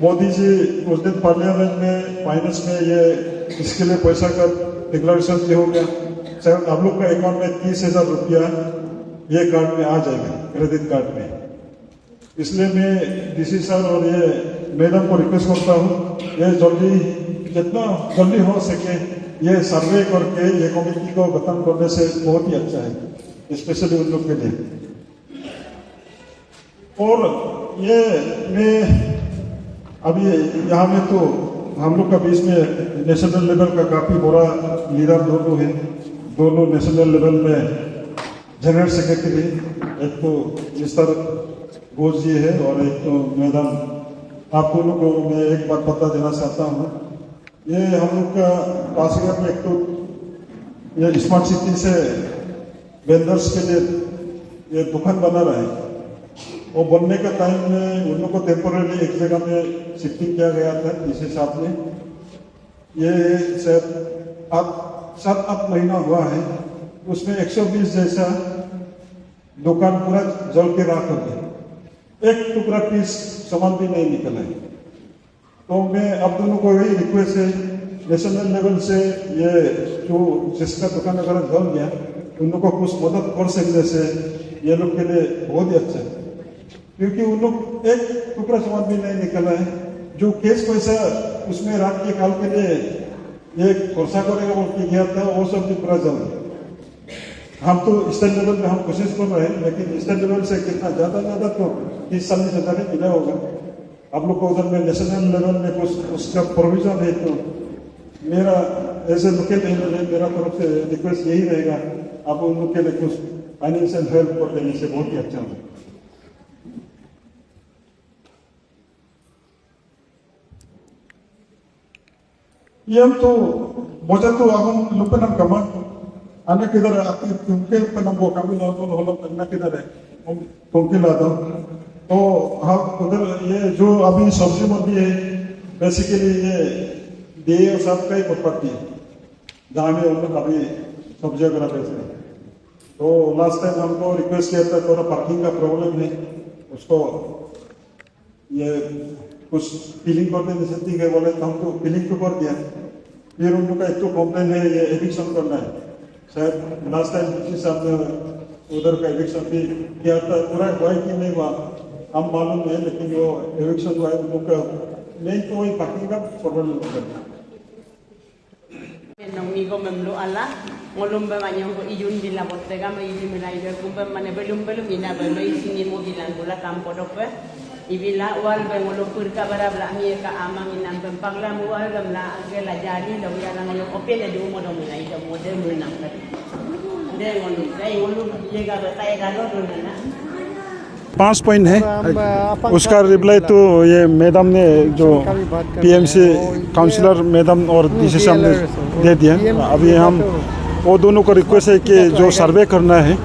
Modi ji उस दिन पार्लियामेंट में फाइनेंस में ये इसके लिए पैसा का डिक्लेरेशन भी हो गया। सर आप लोग का अकाउंट में 30,000 रुपया ये कार्ड में आ जाएगा, क्रेडिट कार्ड में। इसलिए मैं डीसी सर और ये मैडम को रिक्वेस्ट करता हूँ, ये जल्दी जितना जल्दी हो सके ये सर्वे करके ये कमेटी को गठन करने से बहुत ही अच्छा है, स्पेशली उन लोग के लिए। और ये मैं अभी यहाँ में तो हम लोग का बीच में नेशनल लेवल का काफी बड़ा लीडर दोनों है, दोनों नेशनल लेवल में जनरल सेक्रेटरी, एक तो मिस्टर घोष जी है और एक तो मैडम। आप दोनों को मैं एक बात बता देना चाहता हूँ, ये हम लोग का पासीघाट में एक तो ये स्मार्ट सिटी से वेंडर्स के लिए ये दुकान बना रहा है। वो बनने का टाइम में उन लोग को टेम्पोररी एक जगह में शिफ्टिंग किया गया था इस हिसाब से। ये शायद 7-8 महीना हुआ है, उसमें 120 जैसा दुकान पूरा जल के राख हो गया, एक टुकड़ा पीस सामान भी नहीं निकला है। तो मैं आप दोनों को यही रिक्वेस्ट है, नेशनल लेवल से ये जो जिसका दुकान अगर जल गया उन लोग को कुछ मदद कर सकने से ये लोग के लिए बहुत ही अच्छा है, क्योंकि उन लोग एक टुकड़ा सामान भी नहीं निकला है। जो केस पैसा उसमें रात के काल के लिए ये खर्चा करेगा बोल के गया था, वो सब भी पूरा जल गया। हम तो स्टेट लेवल में हम कोशिश कर रहे हैं, लेकिन स्टेट लेवल से कितना ज्यादा तो 30-40 हजार ही मिला होगा। आप लोग को उधर में नेशनल लेवल में कुछ उसका प्रोविजन है, तो मेरा एज ए लोकल एमएलए मेरा तरफ से रिक्वेस्ट यही रहेगा, आप उन लोग के लिए कुछ फाइनेंशियल हेल्प कर देने से बहुत ही अच्छा होगा। Yang tu bocah tu aku lupa nama kamu. Anak kita ada aktif tungkel penambo kami lalu तो होलो anak kita ada tungkel ada. तो हाँ उधर ये जो अभी सब्जी मंडी है बेसिकली ये डे और सब का ही प्रॉपर्टी है, जहाँ में उन लोग अभी सब्जियाँ करा बेच रहे हैं। तो लास्ट टाइम हमको रिक्वेस्ट किया था, थोड़ा पार्किंग का प्रॉब्लम है, उसको ये कुछ फीलिंग कर देने से ठीक है बोले, तो हमको फीलिंग तो कर दिया। फिर उन लोग का एक तो कॉम्प्लेन है ये एविक्शन करना है, शायद लास्ट टाइम किसी साहब ने उधर का एविक्शन भी किया था, पूरा हुआ कि नहीं हुआ हम मालूम नहीं, लेकिन वो एविक्शन हुआ है उन लोग का नहीं, तो वही पार्किंग का प्रॉब्लम करना। Nongigo memlo ala ngolum ba manyong ko iyun bila bottega ma iji milai be kumba mane belum ina ba mai sini mo bilang gula kampo dope ibila wal be ngolum purka bara bla mi ka amang inam pem pagla mu wal gamla agela jadi lo ya lang yo opele di mo do milai do mo de munang ka de ngolum ye ga ba tai ga lo do na 5 point है, उसका reply तो ये madam ने जो PMC councillor madam और DC साहब ने दे दिया। अभी हम वो दोनों को रिक्वेस्ट है कि जो सर्वे करना है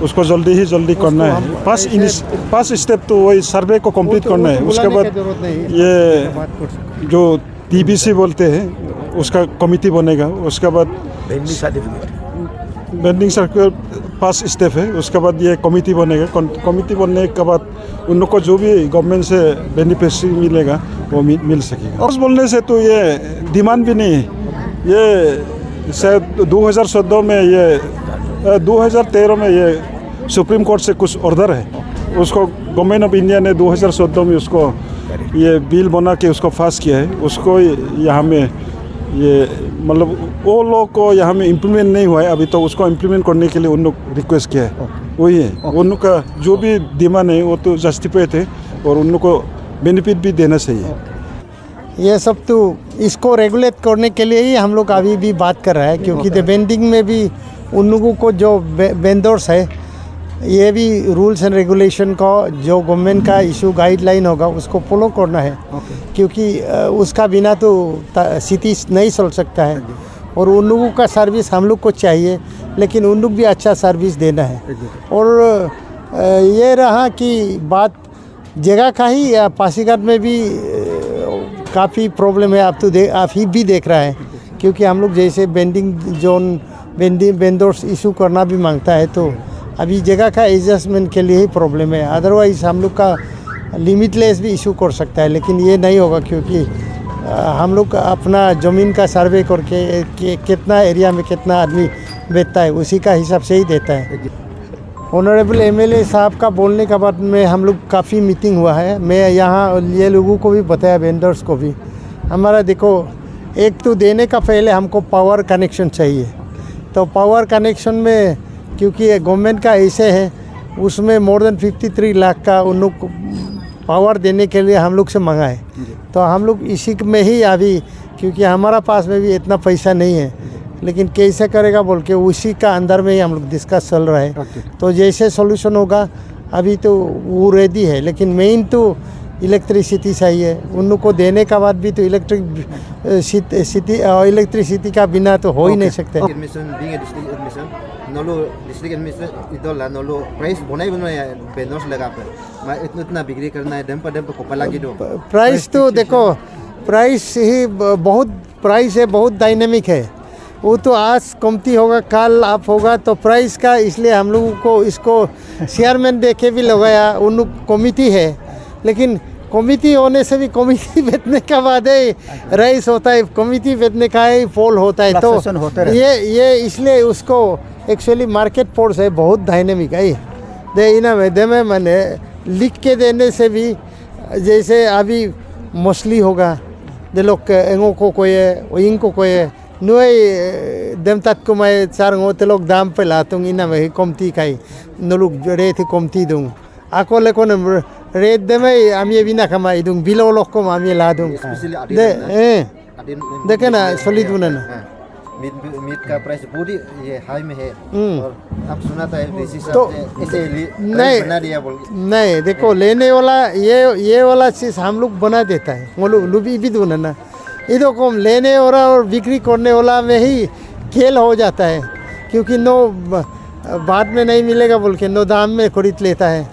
उसको जल्दी करना है। फर्स्ट स्टेप तो वही सर्वे को कंप्लीट करना है, उसके बाद ये जो टीबीसी बोलते हैं उसका कमिटी बनेगा, उसके बाद बेंडिंग सर्टिफिकेट फर्स्ट स्टेप है, उसके बाद ये कमिटी बनेगा। कमिटी बनने के बाद उन लोग को जो भी गवर्नमेंट से बेनिफिशियरी मिलेगा वो मिल सकेगा। और बोलने से तो ये डिमांड भी नहीं है, ये शायद 2014 में ये 2013 में ये सुप्रीम कोर्ट से कुछ ऑर्डर है, उसको गवर्नमेंट ऑफ इंडिया ने 2014 में उसको ये बिल बना के उसको पास किया है। उसको यहाँ में ये मतलब वो लोग को यहाँ में इम्प्लीमेंट नहीं हुआ है अभी, तो उसको इम्प्लीमेंट करने के लिए उन लोग रिक्वेस्ट किया है। वही है उन लोग का जो भी डिमांड है वो तो जस्टिफाइड है और उन लोग को बेनिफिट भी देना चाहिए। ये सब तो इसको रेगुलेट करने के लिए ही हम लोग अभी भी बात कर रहे हैं, क्योंकि द बेंडिंग में भी उन लोगों को जो वेंडर्स है ये भी रूल्स एंड रेगुलेशन का जो गवर्नमेंट का इशू गाइडलाइन होगा उसको फॉलो करना है, क्योंकि उसका बिना तो सिटी नहीं चल सकता है। और उन लोगों का सर्विस हम लोग को चाहिए, लेकिन उन लोग भी अच्छा सर्विस देना है। और ये रहा कि बात जगह का ही, पासीघाट में भी काफ़ी प्रॉब्लम है। आप ही भी देख रहा है, क्योंकि हम लोग जैसे बेंडिंग जोन वेंडर्स इशू करना भी मांगता है, तो अभी जगह का एडजस्टमेंट के लिए ही प्रॉब्लम है। अदरवाइज हम लोग का लिमिटलेस भी इशू कर सकता है, लेकिन ये नहीं होगा, क्योंकि हम लोग अपना ज़मीन का सर्वे करके कितना एरिया में कितना आदमी बेचता है उसी का हिसाब से ही देता है। ऑनरेबल एमएलए साहब का बोलने के बाद में हम लोग काफ़ी मीटिंग हुआ है। मैं यहाँ ये लोगों को भी बताया, वेंडर्स को भी। हमारा देखो, एक तो देने का पहले हमको पावर कनेक्शन चाहिए, तो पावर कनेक्शन में क्योंकि गवर्नमेंट का ऐसे है, उसमें मोर देन 53 लाख का उन लोग पावर देने के लिए हम लोग से मंगाए। तो हम लोग इसी में ही अभी, क्योंकि हमारा पास में भी इतना पैसा नहीं है, लेकिन कैसे करेगा बोल के उसी का अंदर में ही हम लोग डिस्कस चल रहा है। तो जैसे सॉल्यूशन होगा, अभी तो वो रेडी है, लेकिन मेन तो इलेक्ट्रिसिटी चाहिए। उन लोग को देने का बाद भी तो इलेक्ट्रिसिटी का बिना तो हो ही नहीं सकते। नलो डिस्ट्रिक्ट एडमिनिस्ट्रेशन इधर नलो प्राइस बनाई बेनर्स लगा पे मैं इतना बिक्री करना है, दम पर को लगी दो प्राइस तो देखो, प्राइस ही बहुत प्राइस है, बहुत डायनेमिक है। वो तो आज कमती होगा, कल आप होगा, तो प्राइस का इसलिए हम लोगों को इसको चेयरमैन दे के भी लगाया। उन लोग कमिटी है, लेकिन कमिटी होने से भी कमिटी बैठने का बाद ही राइस होता है, कमिटी बैठने का ही पोल होता है। तो ये इसलिए उसको एक्चुअली मार्केट फोर्स है, बहुत डायनेमिक है। दे में मैंने लिख के देने से भी, जैसे अभी मछली होगा, दे लोग एंगो को कोई है, इंग को कोई है, नुए दम तक को मैं चार ते लोग दाम पे लाता हूँ, इना में कमती खाई न लोग रेट ही कमती दूँ। आको लेको न रेट दे में हम ये बिना कमाई दूँ, बिलो लोग को हम ये ला दूँ। देखे ना सॉलिड बना ना, मीट का प्राइस पूरी ये हाई में है। और अब सुना था तो ऐसे नहीं बना दिया बोल। नहीं, देखो लेने वाला ये वाला चीज़ हम लोग बना देता है, वो लोग लुबी भी दूँ ना। इधर को लेने वाला और बिक्री करने वाला में ही खेल हो जाता है, क्योंकि नो बाद में नहीं मिलेगा बोल के नो दाम में खरीद लेता है।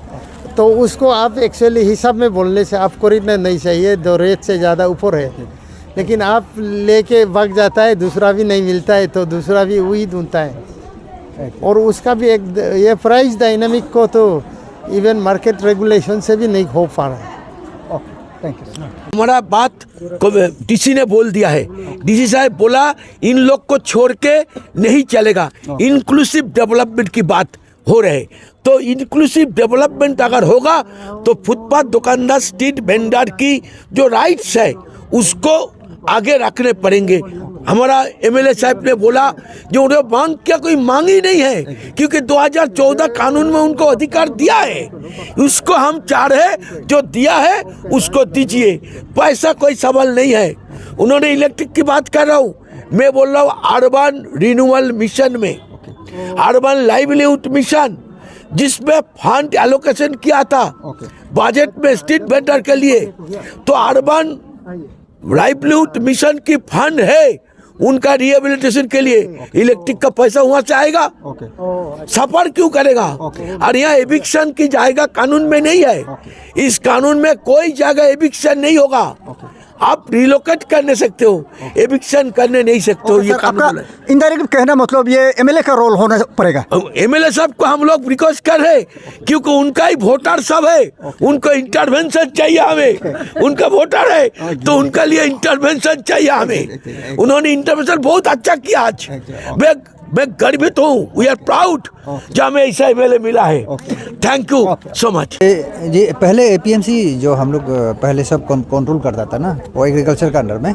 तो उसको आप एक्चुअली हिसाब में बोलने से आप खरीदना नहीं चाहिए, दो रेट से ज़्यादा ऊपर है, लेकिन आप लेके भाग जाता है, दूसरा भी नहीं मिलता है, तो दूसरा भी वही ढूंढता है। और उसका भी एक ये प्राइस डायनामिक को तो इवन मार्केट रेगुलेशन से भी नहीं हो पा रहा है। हमारा बात को डीसी ने बोल दिया है। डीसी साहब बोला इन लोग को छोड़ के नहीं चलेगा, इंक्लूसिव डेवलपमेंट की बात हो रहे। तो इंक्लूसिव डेवलपमेंट अगर होगा तो फुटपाथ दुकानदार, स्ट्रीट वेंडर की जो राइट्स है उसको आगे रखने पड़ेंगे। हमारा एमएलए साहब ने बोला जो उन्हें मांग क्या कोई मांग ही नहीं है, क्योंकि 2014 कानून में उनको अधिकार दिया है, उसको हम चाह रहे जो दिया है उसको दीजिए, पैसा कोई सवाल नहीं है। उन्होंने इलेक्ट्रिक की बात कर रहा हूँ, मैं बोल रहा हूँ अर्बन रिन्यूअल मिशन में, अर्बन लाइवलीहुड मिशन जिसमें फंड एलोकेशन किया था बजट में स्ट्रीट वेंडर के लिए, तो अर्बन लाइवलीहुड मिशन की फंड है उनका रिहेबिलिटेशन के लिए, इलेक्ट्रिक का पैसा वहां से आएगा। सफर क्यों करेगा? और यहाँ एविक्शन की जाएगा कानून में नहीं है, इस कानून में कोई जगह एविक्शन नहीं होगा। आप रिलोकेट करने सकते हो, एविक्शन करने नहीं सकते हो। ये कानून इनडायरेक्ट कहना मतलब ये एमएलए का रोल होना पड़ेगा। एमएलए साहब को हम लोग रिक्वेस्ट कर रहे, क्योंकि उनका ही वोटर सब है, उनको इंटरवेंशन चाहिए हमें, उनका वोटर है तो उनका लिए इंटरवेंशन चाहिए हमें। उन्होंने इंटरवेंशन बहुत अच्छा किया। आज मैं गर्वित हूँ, वी आर प्राउड जो हमें ऐसा एमएलए मिला है। Thank you so much. जी पहले एपीएमसी जो हम लोग पहले सब कंट्रोल करता था ना, वो एग्रीकल्चर का अंडर में,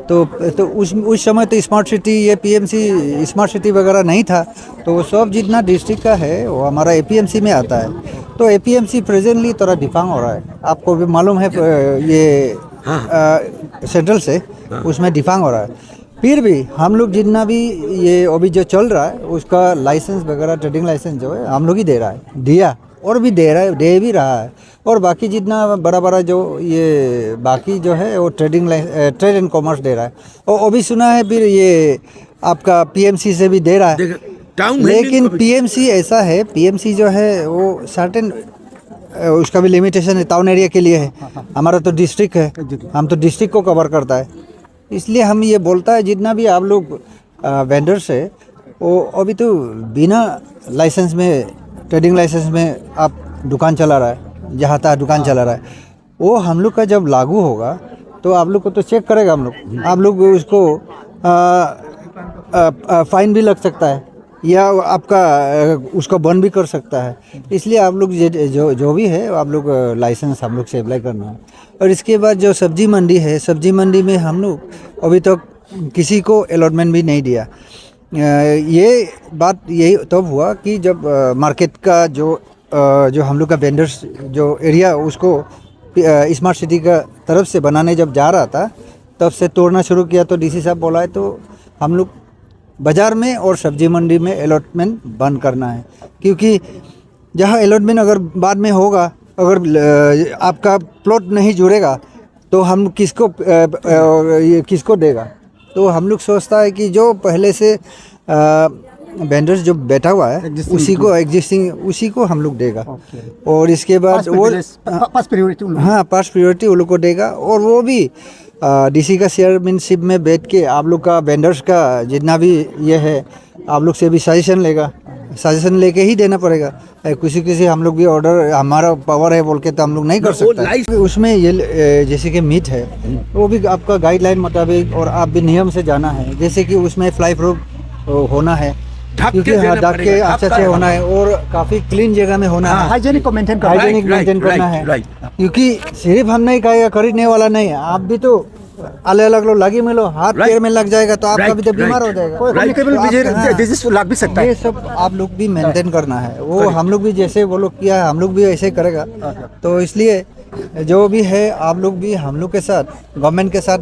तो उस समय तो स्मार्ट सिटी, ये पीएमसी स्मार्ट सिटी वगैरह नहीं था, तो वो सब जितना डिस्ट्रिक्ट का है वो हमारा एपीएमसी में आता है। तो एपीएमसी प्रेजेंटली थोड़ा डिफांग हो रहा है, आपको भी मालूम है, ये सेंट्रल से उसमें डिफांग हो रहा है। फिर भी हम लोग जितना भी ये अभी जो चल रहा है उसका लाइसेंस वगैरह, ट्रेडिंग लाइसेंस जो है हम लोग ही दे रहा है, दिया और भी दे रहा है, दे भी रहा है। और बाकी जितना बड़ा बड़ा जो ये बाकी जो है वो ट्रेड एंड कॉमर्स दे रहा है। और अभी सुना है फिर ये आपका पीएमसी से भी दे रहा है। टाउन लेकिन पीएमसी ऐसा है, पीएमसी जो है वो सर्टेन उसका भी लिमिटेशन है, टाउन एरिया के लिए है। हमारा तो डिस्ट्रिक्ट है, हम तो डिस्ट्रिक्ट को कवर करता है। इसलिए हम ये बोलता है जितना भी आप लोग वेंडर्स है वो अभी तो बिना लाइसेंस में, ट्रेडिंग लाइसेंस में आप दुकान चला रहा है, जहाँ तक दुकान चला रहा है, वो हम लोग का जब लागू होगा तो आप लोग को तो चेक करेगा हम लोग। आप लोग उसको फाइन भी लग सकता है या आपका उसको बंद भी कर सकता है। इसलिए आप लोग जो भी है आप लोग लाइसेंस हम लोग से अप्लाई करना है। और इसके बाद जो सब्जी मंडी है, सब्जी मंडी में हम लोग अभी तक किसी को अलॉटमेंट भी नहीं दिया। ये बात यही तब हुआ कि जब मार्केट का जो हम लोग का वेंडर्स जो एरिया उसको स्मार्ट सिटी का तरफ से बनाने जब जा रहा था तब से तोड़ना शुरू किया। तो डीसी साहब बोला है तो हम लोग बाज़ार में और सब्जी मंडी में अलॉटमेंट बंद करना है, क्योंकि जहाँ अलॉटमेंट अगर बाद में होगा, अगर आपका प्लॉट नहीं जुड़ेगा तो हम किसको देगा। तो हम लोग सोचता है कि जो पहले से वेंडर्स जो बैठा हुआ है उसी को एग्जिस्टिंग उसी को हम लोग देगा। और इसके बाद वो फर्स्ट प्रायोरिटी वो लोग को देगा। और वो भी डीसी का चेयरमैनशिप में बैठ के आप लोग का वेंडर्स का जितना भी ये है आप लोग से भी सजेशन लेगा, सजेशन लेके ही देना पड़ेगा। किसी हम लोग भी ऑर्डर हमारा पावर है बोल के तो हम लोग नहीं कर सकते। उसमें ये जैसे कि मीट है वो भी आपका गाइडलाइन मुताबिक और आप भी नियम से जाना है। जैसे कि उसमें फ्लाई प्रूफ होना है, क्योंकि ढक के अच्छे से होना है और काफ़ी क्लीन जगह में होना है, हाइजीनिक मेंटेन करना है। क्योंकि सिर्फ हम नहीं कहेगा, खरीदने वाला नहीं है, आप भी तो अलग अलग लो लगी मिलो, हाथ पैर में लग जाएगा तो आपका भी तो बीमार हो जाएगा, डिजीज लग भी सकता है। ये सब आप लोग भी मेंटेन करना है। वो हम लोग भी जैसे वो लोग किया है हम लोग भी ऐसे करेगा। तो इसलिए जो भी है आप लोग भी हम लोग के साथ, गवर्नमेंट के साथ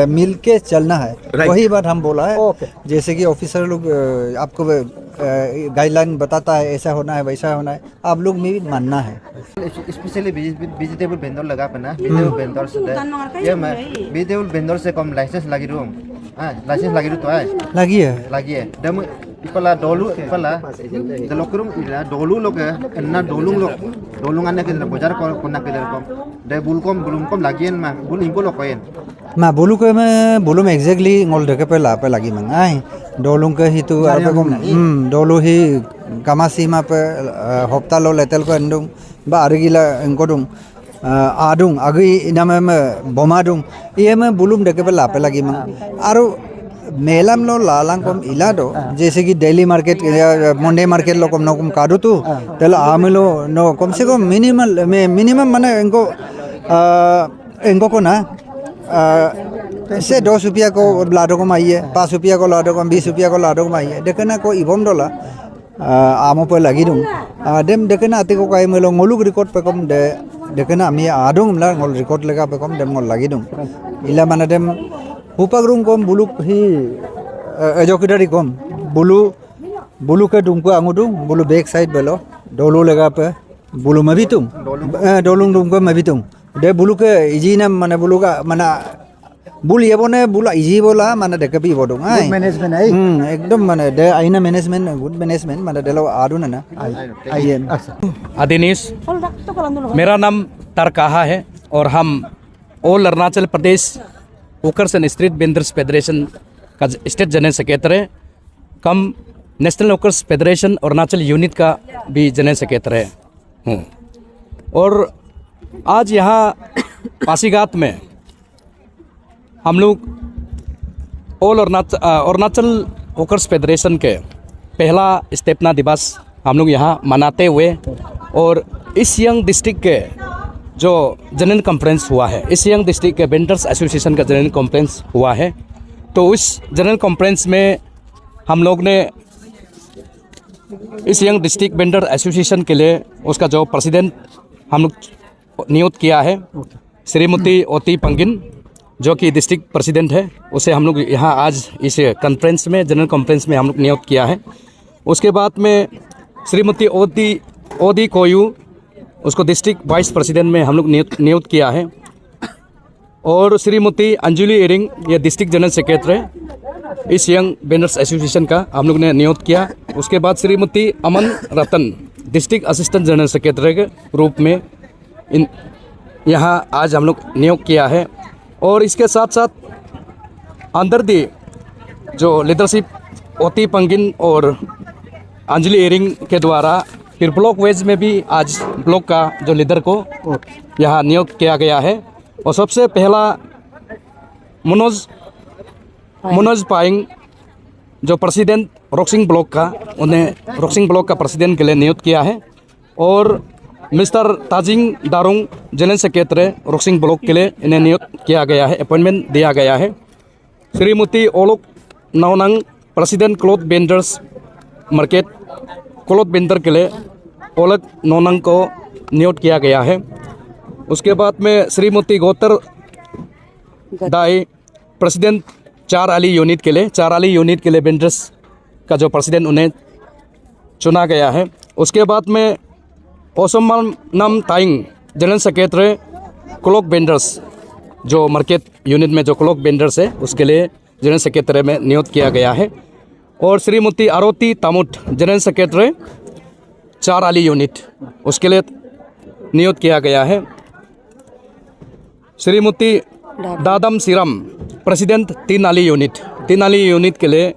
मिल के चलना है। वही बात हम बोला है। जैसे कि ऑफिसर लोग आपको गाइडलाइन बताता है ऐसा होना है वैसा होना है, आप लोग भी मानना है। स्पेशली वेजिटेबल वेंडर लगा पना वेजिटेबल वेंडर से ये मैं वेजिटेबल वेंडर से कम लाइसेंस लगी रूम लाइसेंस लगी रू तो है लगी है दम इपला डोलू इपला दलोकरुम इला डोलू लोग ना डोलुंग आने के बाजार कोना के रकम दे बुलकम लगी मा बुल इम्पो लोकेन मा बुलु के मैं बुलु में एग्जैक्टली ngol de पे ला पे लगी मंगाई डोलुंग के ही तो अरे को डोलू ही कामासी मा पे हफ्ता लो लेतेल को अंडुंग बा अरगिला इनको दुंग आदुंग अगी इना में बोमा दुंग ये में बुलुम de पे ला पे लगी मंग आरो मेलम लो लालांग कम इला दो जैसे कि डेली मार्केट या मंडे मार्केट लो कम नो कम कादू तो तेलो आमिलो नो कम से कम मिनिमम माने इनको को ना से 10 रुपया को लाडो को माइए 5 रुपया को लाडो को 20 रुपया को लाडो को माइए देखना को इबम डोला आमो पे लगी दूँ डेम देखना आते को कहीं मिलो ngoluk रिकॉर्ड पे कम दे देखना मी आदों हमला ngol रिकॉर्ड लगा पे कम डेम ngol लगी दूँ इला माने डेम हुपगरुम कम बुलुक ही एजोकिटारी कम बुलु के दुम को आंगु दूँ बुलु बैक साइड बेलो डोलू लगा पे बुलु में भी तुम डोलुंग दुम को में भी तुम दे बुलु के इजी ना माने बुलु का माना बुल ये बोने बुला इजी बोला माने देखे भी बोलूँ मैनेजमेंट है एकदम माने दे आईना मैनेजमेंट गुड मैनेजमेंट माने डेलो आदू ना आइए आदिनेश मेरा नाम तरकाहा है और हम all Arunachal Pradesh hawkers and street vendors federation का state general secretary cum national hawkers federation Arunachal unit का भी जनरल सेक्रेटरी हूँ। और आज यहाँ पासीघाट में हम लोग ऑल अरुणाचल होकर्स फेडरेशन के पहला स्थापना दिवस हम लोग यहाँ मनाते हुए और इस यंग डिस्ट्रिक्ट के जो जनरल कॉन्फ्रेंस हुआ है, इस यंग डिस्ट्रिक्ट के वेंडर्स एसोसिएशन का जनरल कॉन्फ्रेंस हुआ है, तो उस जनरल कॉन्फ्रेंस में हम लोग ने इस यंग डिस्ट्रिक्ट वेंडर एसोसिएशन के लिए उसका जो प्रेसिडेंट हम लोग नियुक्त किया है श्रीमती ओती पंगिन जो कि डिस्ट्रिक्ट प्रेसिडेंट है, उसे हम लोग यहाँ आज इस कॉन्फ्रेंस में जनरल कॉन्फ्रेंस में हम लोग नियुक्त किया है। उसके बाद में श्रीमती ओदी कोयू उसको डिस्ट्रिक्ट वाइस प्रेसिडेंट में हम लोग नियुक्त किया है और श्रीमती अंजुली एरिंग ये डिस्ट्रिक्ट जनरल सेक्रेटरी इस यंग वेंडर्स एसोसिएशन का हम लोग ने नियुक्त किया। उसके बाद श्रीमती अमन रतन डिस्ट्रिक्ट असिस्टेंट जनरल सेक्रेटरी के रूप में यहाँ आज हम लोग नियुक्त किया है। और इसके साथ साथ अंदर दी जो लीडरशिप ओती पंगिन और अंजलि एरिंग के द्वारा फिर ब्लॉक वाइज में भी आज ब्लॉक का जो लीडर को यहाँ नियुक्त किया गया है। और सबसे पहला मनोज पाइंग जो प्रेसिडेंट रॉक्सिंग ब्लॉक का, उन्हें रॉक्सिंग ब्लॉक का प्रेसिडेंट के लिए नियुक्त किया है। और mister Tajing दारुंग general secretary रॉक्सिंग block के लिए इन्हें नियुक्त किया गया है, अपॉइंटमेंट दिया गया है। Shrimati Olok Naunang president cloth vendors market cloth vendor के लिए ओलोक नौनंग को नियुक्त किया गया है। उसके बाद में श्रीमती गोतर दाई प्रेसिडेंट चार आली यूनिट के लिए वेंडर्स का जो प्रेसिडेंट उन्हें चुना गया है। उसके बाद में ओसमनम ताइंग जनरल सेक्रेटरी क्लॉथ वेंडर्स जो मार्केट यूनिट में जो क्लॉथ वेंडर्स है उसके लिए जनरल सेक्रेटरी में नियुक्त किया गया है। और श्रीमती आरोती तामुट जनरल सेक्रेटरी चार आली यूनिट उसके लिए नियुक्त किया गया है। श्रीमती दादम सिरम प्रेसिडेंट तीन आली यूनिट के लिए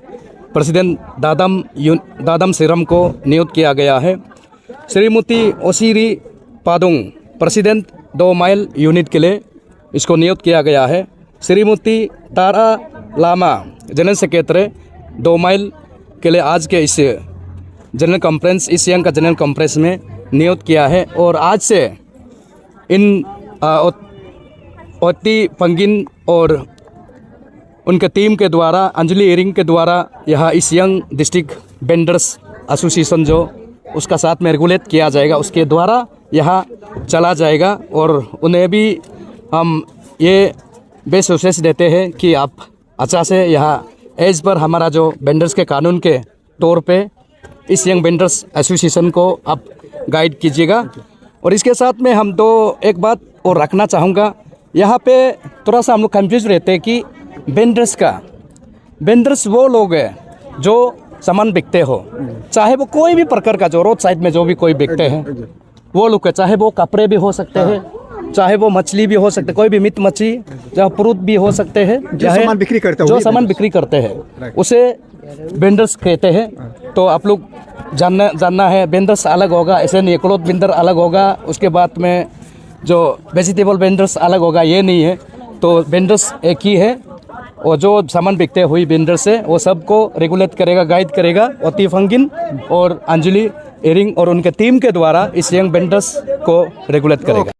प्रेसिडेंट दादम सिरम को नियुक्त किया गया है। Shrimati Osiri Padung president 2 mile unit के लिए इसको नियुक्त किया गया है। Shrimati Tara Lama general secretary 2 mile के लिए आज के इस जनरल कॉन्फ्रेंस, इस यंग का जनरल कॉन्फ्रेंस में नियुक्त किया है। और आज से इन ओती पंगिन और उनके टीम के द्वारा, अंजलि एरिंग के द्वारा यहाँ इस यंग डिस्ट्रिक्ट वेंडर्स एसोसिएशन जो उसका साथ में रेगुलेट किया जाएगा, उसके द्वारा यहाँ चला जाएगा। और उन्हें भी हम ये बेस्ट विशेष देते हैं कि आप अच्छा से यहाँ एज पर हमारा जो वेंडर्स के कानून के तौर पे इस यंग वेंडर्स एसोसिएशन को आप गाइड कीजिएगा। और इसके साथ में हम तो एक बात और रखना चाहूँगा, यहाँ पे थोड़ा सा हम लोग कन्फ्यूज रहते हैं कि वेंडर्स वो लोग हैं जो सामान बिकते हो, चाहे वो कोई भी प्रकार का जो रोड साइड में जो भी कोई बिकते हैं वो लोग है, चाहे वो कपड़े भी हो सकते हैं, चाहे वो मछली भी हो सकते, कोई भी मीट मछली या फ्रूट भी हो सकते हैं, जो सामान बिक्री करते हैं उसे वेंडर्स कहते हैं। तो आप लोग जानना है, वेंडर्स अलग होगा, ऐसे नहीं, क्लॉथ वेंडर अलग होगा, उसके बाद में जो वेजिटेबल वेंडर्स अलग होगा, ये नहीं है। तो वेंडर्स एक ही है और जो सामान बिकते हुई वेंडर्स है वो सबको रेगुलेट करेगा, गाइड करेगा ओती फंगिन और अंजलि एरिंग और उनके टीम के द्वारा इस यंग वेंडर्स को रेगुलेट करेगा।